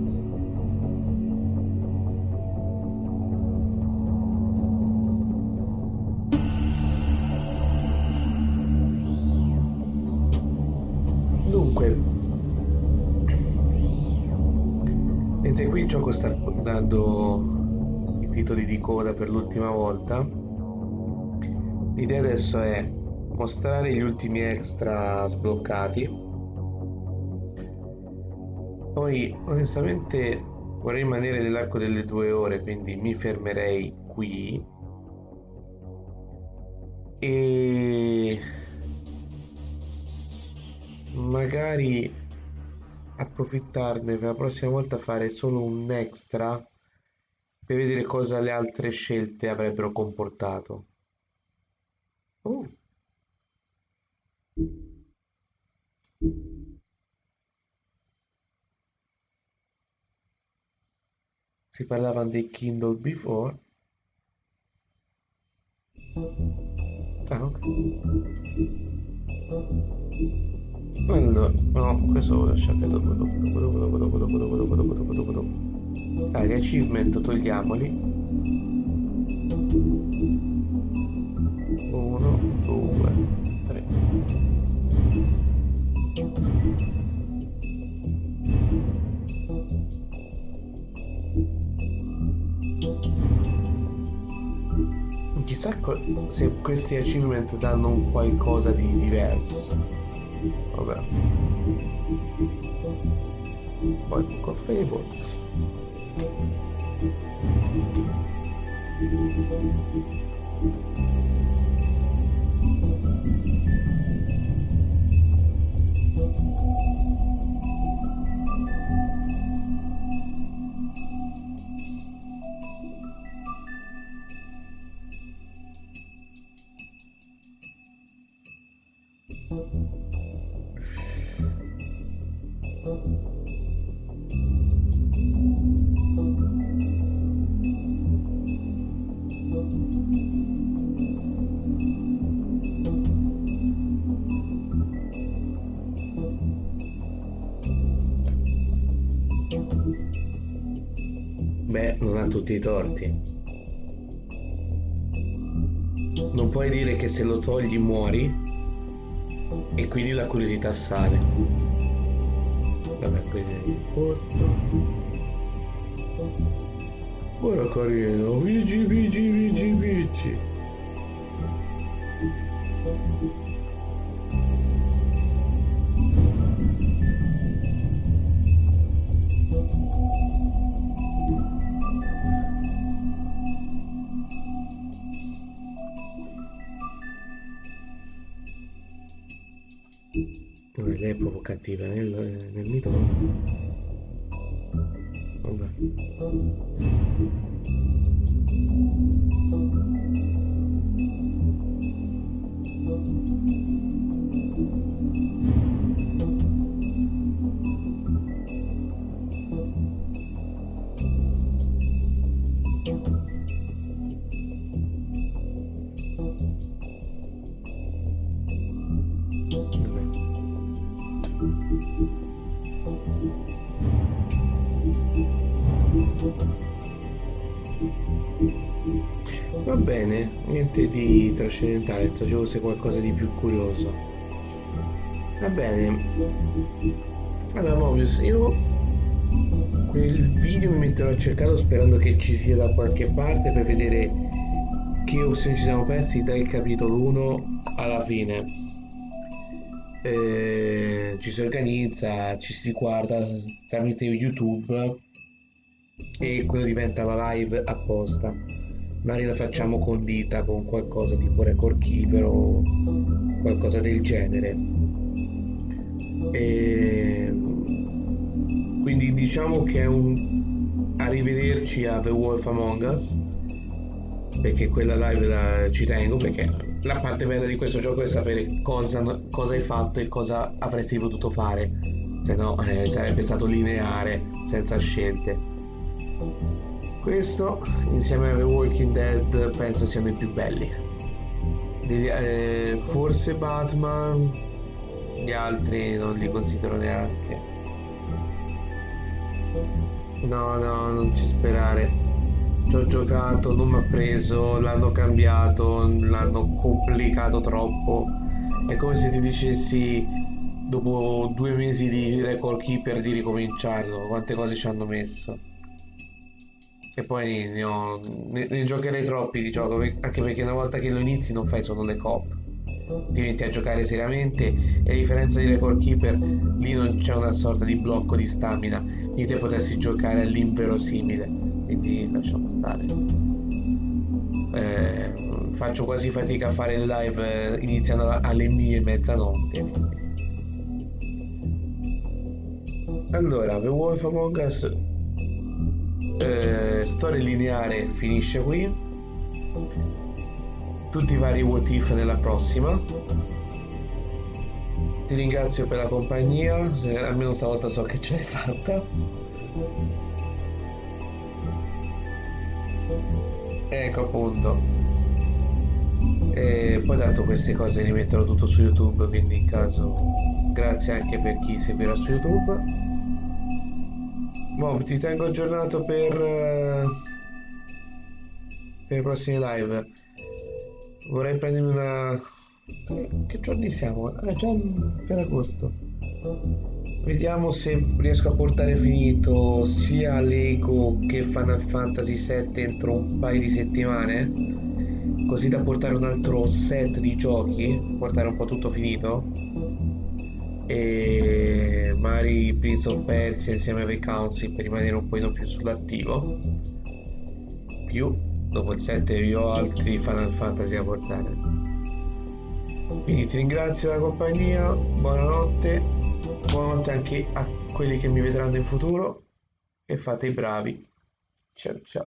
Dunque, mentre qui il gioco sta dando i titoli di coda per l'ultima volta, l'idea adesso è mostrare gli ultimi extra sbloccati. Poi onestamente vorrei rimanere nell'arco delle 2 ore, quindi mi fermerei qui e magari approfittarne per la prossima volta, fare solo un extra per vedere cosa le altre scelte avrebbero comportato. Oh. Si parlavano dei Kindle before. Ah, ok. Allora, no, questo lo lasciate dopo. Ah, gli achievement togliamoli. 1, 2, 3. Chissà se questi achievement danno un qualcosa di diverso. Vabbè. Poi Book of Fables. Beh, non ha tutti i torti. Non puoi dire che se lo togli muori e quindi la curiosità sale. Vabbè, quindi è il posto. Guarda carino, vici. Lei è proprio cattiva nel mito. Vabbè. Va bene, niente di trascendentale, pensavo ci fosse qualcosa di più curioso. Va bene. Allora, Mobius, io quel video mi metterò a cercarlo sperando che ci sia da qualche parte per vedere che opzioni ci siamo persi dal capitolo 1 alla fine. Ci si organizza, ci si guarda tramite YouTube e quello diventa la live apposta. Magari la facciamo condita con qualcosa tipo Record Keeper o qualcosa del genere. E quindi diciamo che è un arrivederci a The Wolf Among Us, perché quella live ci tengo, perché la parte bella di questo gioco è sapere cosa hai fatto e cosa avresti potuto fare, se no sarebbe stato lineare senza scelte. Questo insieme a The Walking Dead penso siano i più belli. Forse Batman, gli altri non li considero neanche. No, non ci sperare. Ci ho giocato, non mi ha preso, l'hanno cambiato, l'hanno complicato troppo. È come se ti dicessi dopo 2 mesi di Record Keeper di ricominciarlo, quante cose ci hanno messo. E poi ne giocherei troppi di gioco, anche perché una volta che lo inizi non fai solo le coop, ti metti a giocare seriamente e a differenza di Record Keeper lì non c'è una sorta di blocco di stamina, lì te potessi giocare all'inverosimile, quindi lasciamo stare. Faccio quasi fatica a fare il live iniziando alle mie mezzanotte. Allora, The Wolf Among Us storia lineare finisce qui, tutti i vari what if nella prossima. Ti ringrazio per la compagnia, almeno stavolta so che ce l'hai fatta. Ecco appunto. E poi tanto queste cose li metterò tutto su YouTube, quindi in caso grazie anche per chi seguirà su YouTube. Ti tengo aggiornato per i prossimi live. Vorrei prendermi una... Che giorni siamo? Ah, già per agosto. Vediamo se riesco a portare finito sia Lego che Final Fantasy VII entro un paio di settimane, così da portare un altro set di giochi, portare un po' tutto finito, e magari Prince of Persia insieme a The Council per rimanere un po' più sull'attivo. Più dopo il 7 vi ho altri Final Fantasy da portare. Quindi ti ringrazio della compagnia, buonanotte anche a quelli che mi vedranno in futuro e fate i bravi. Ciao ciao.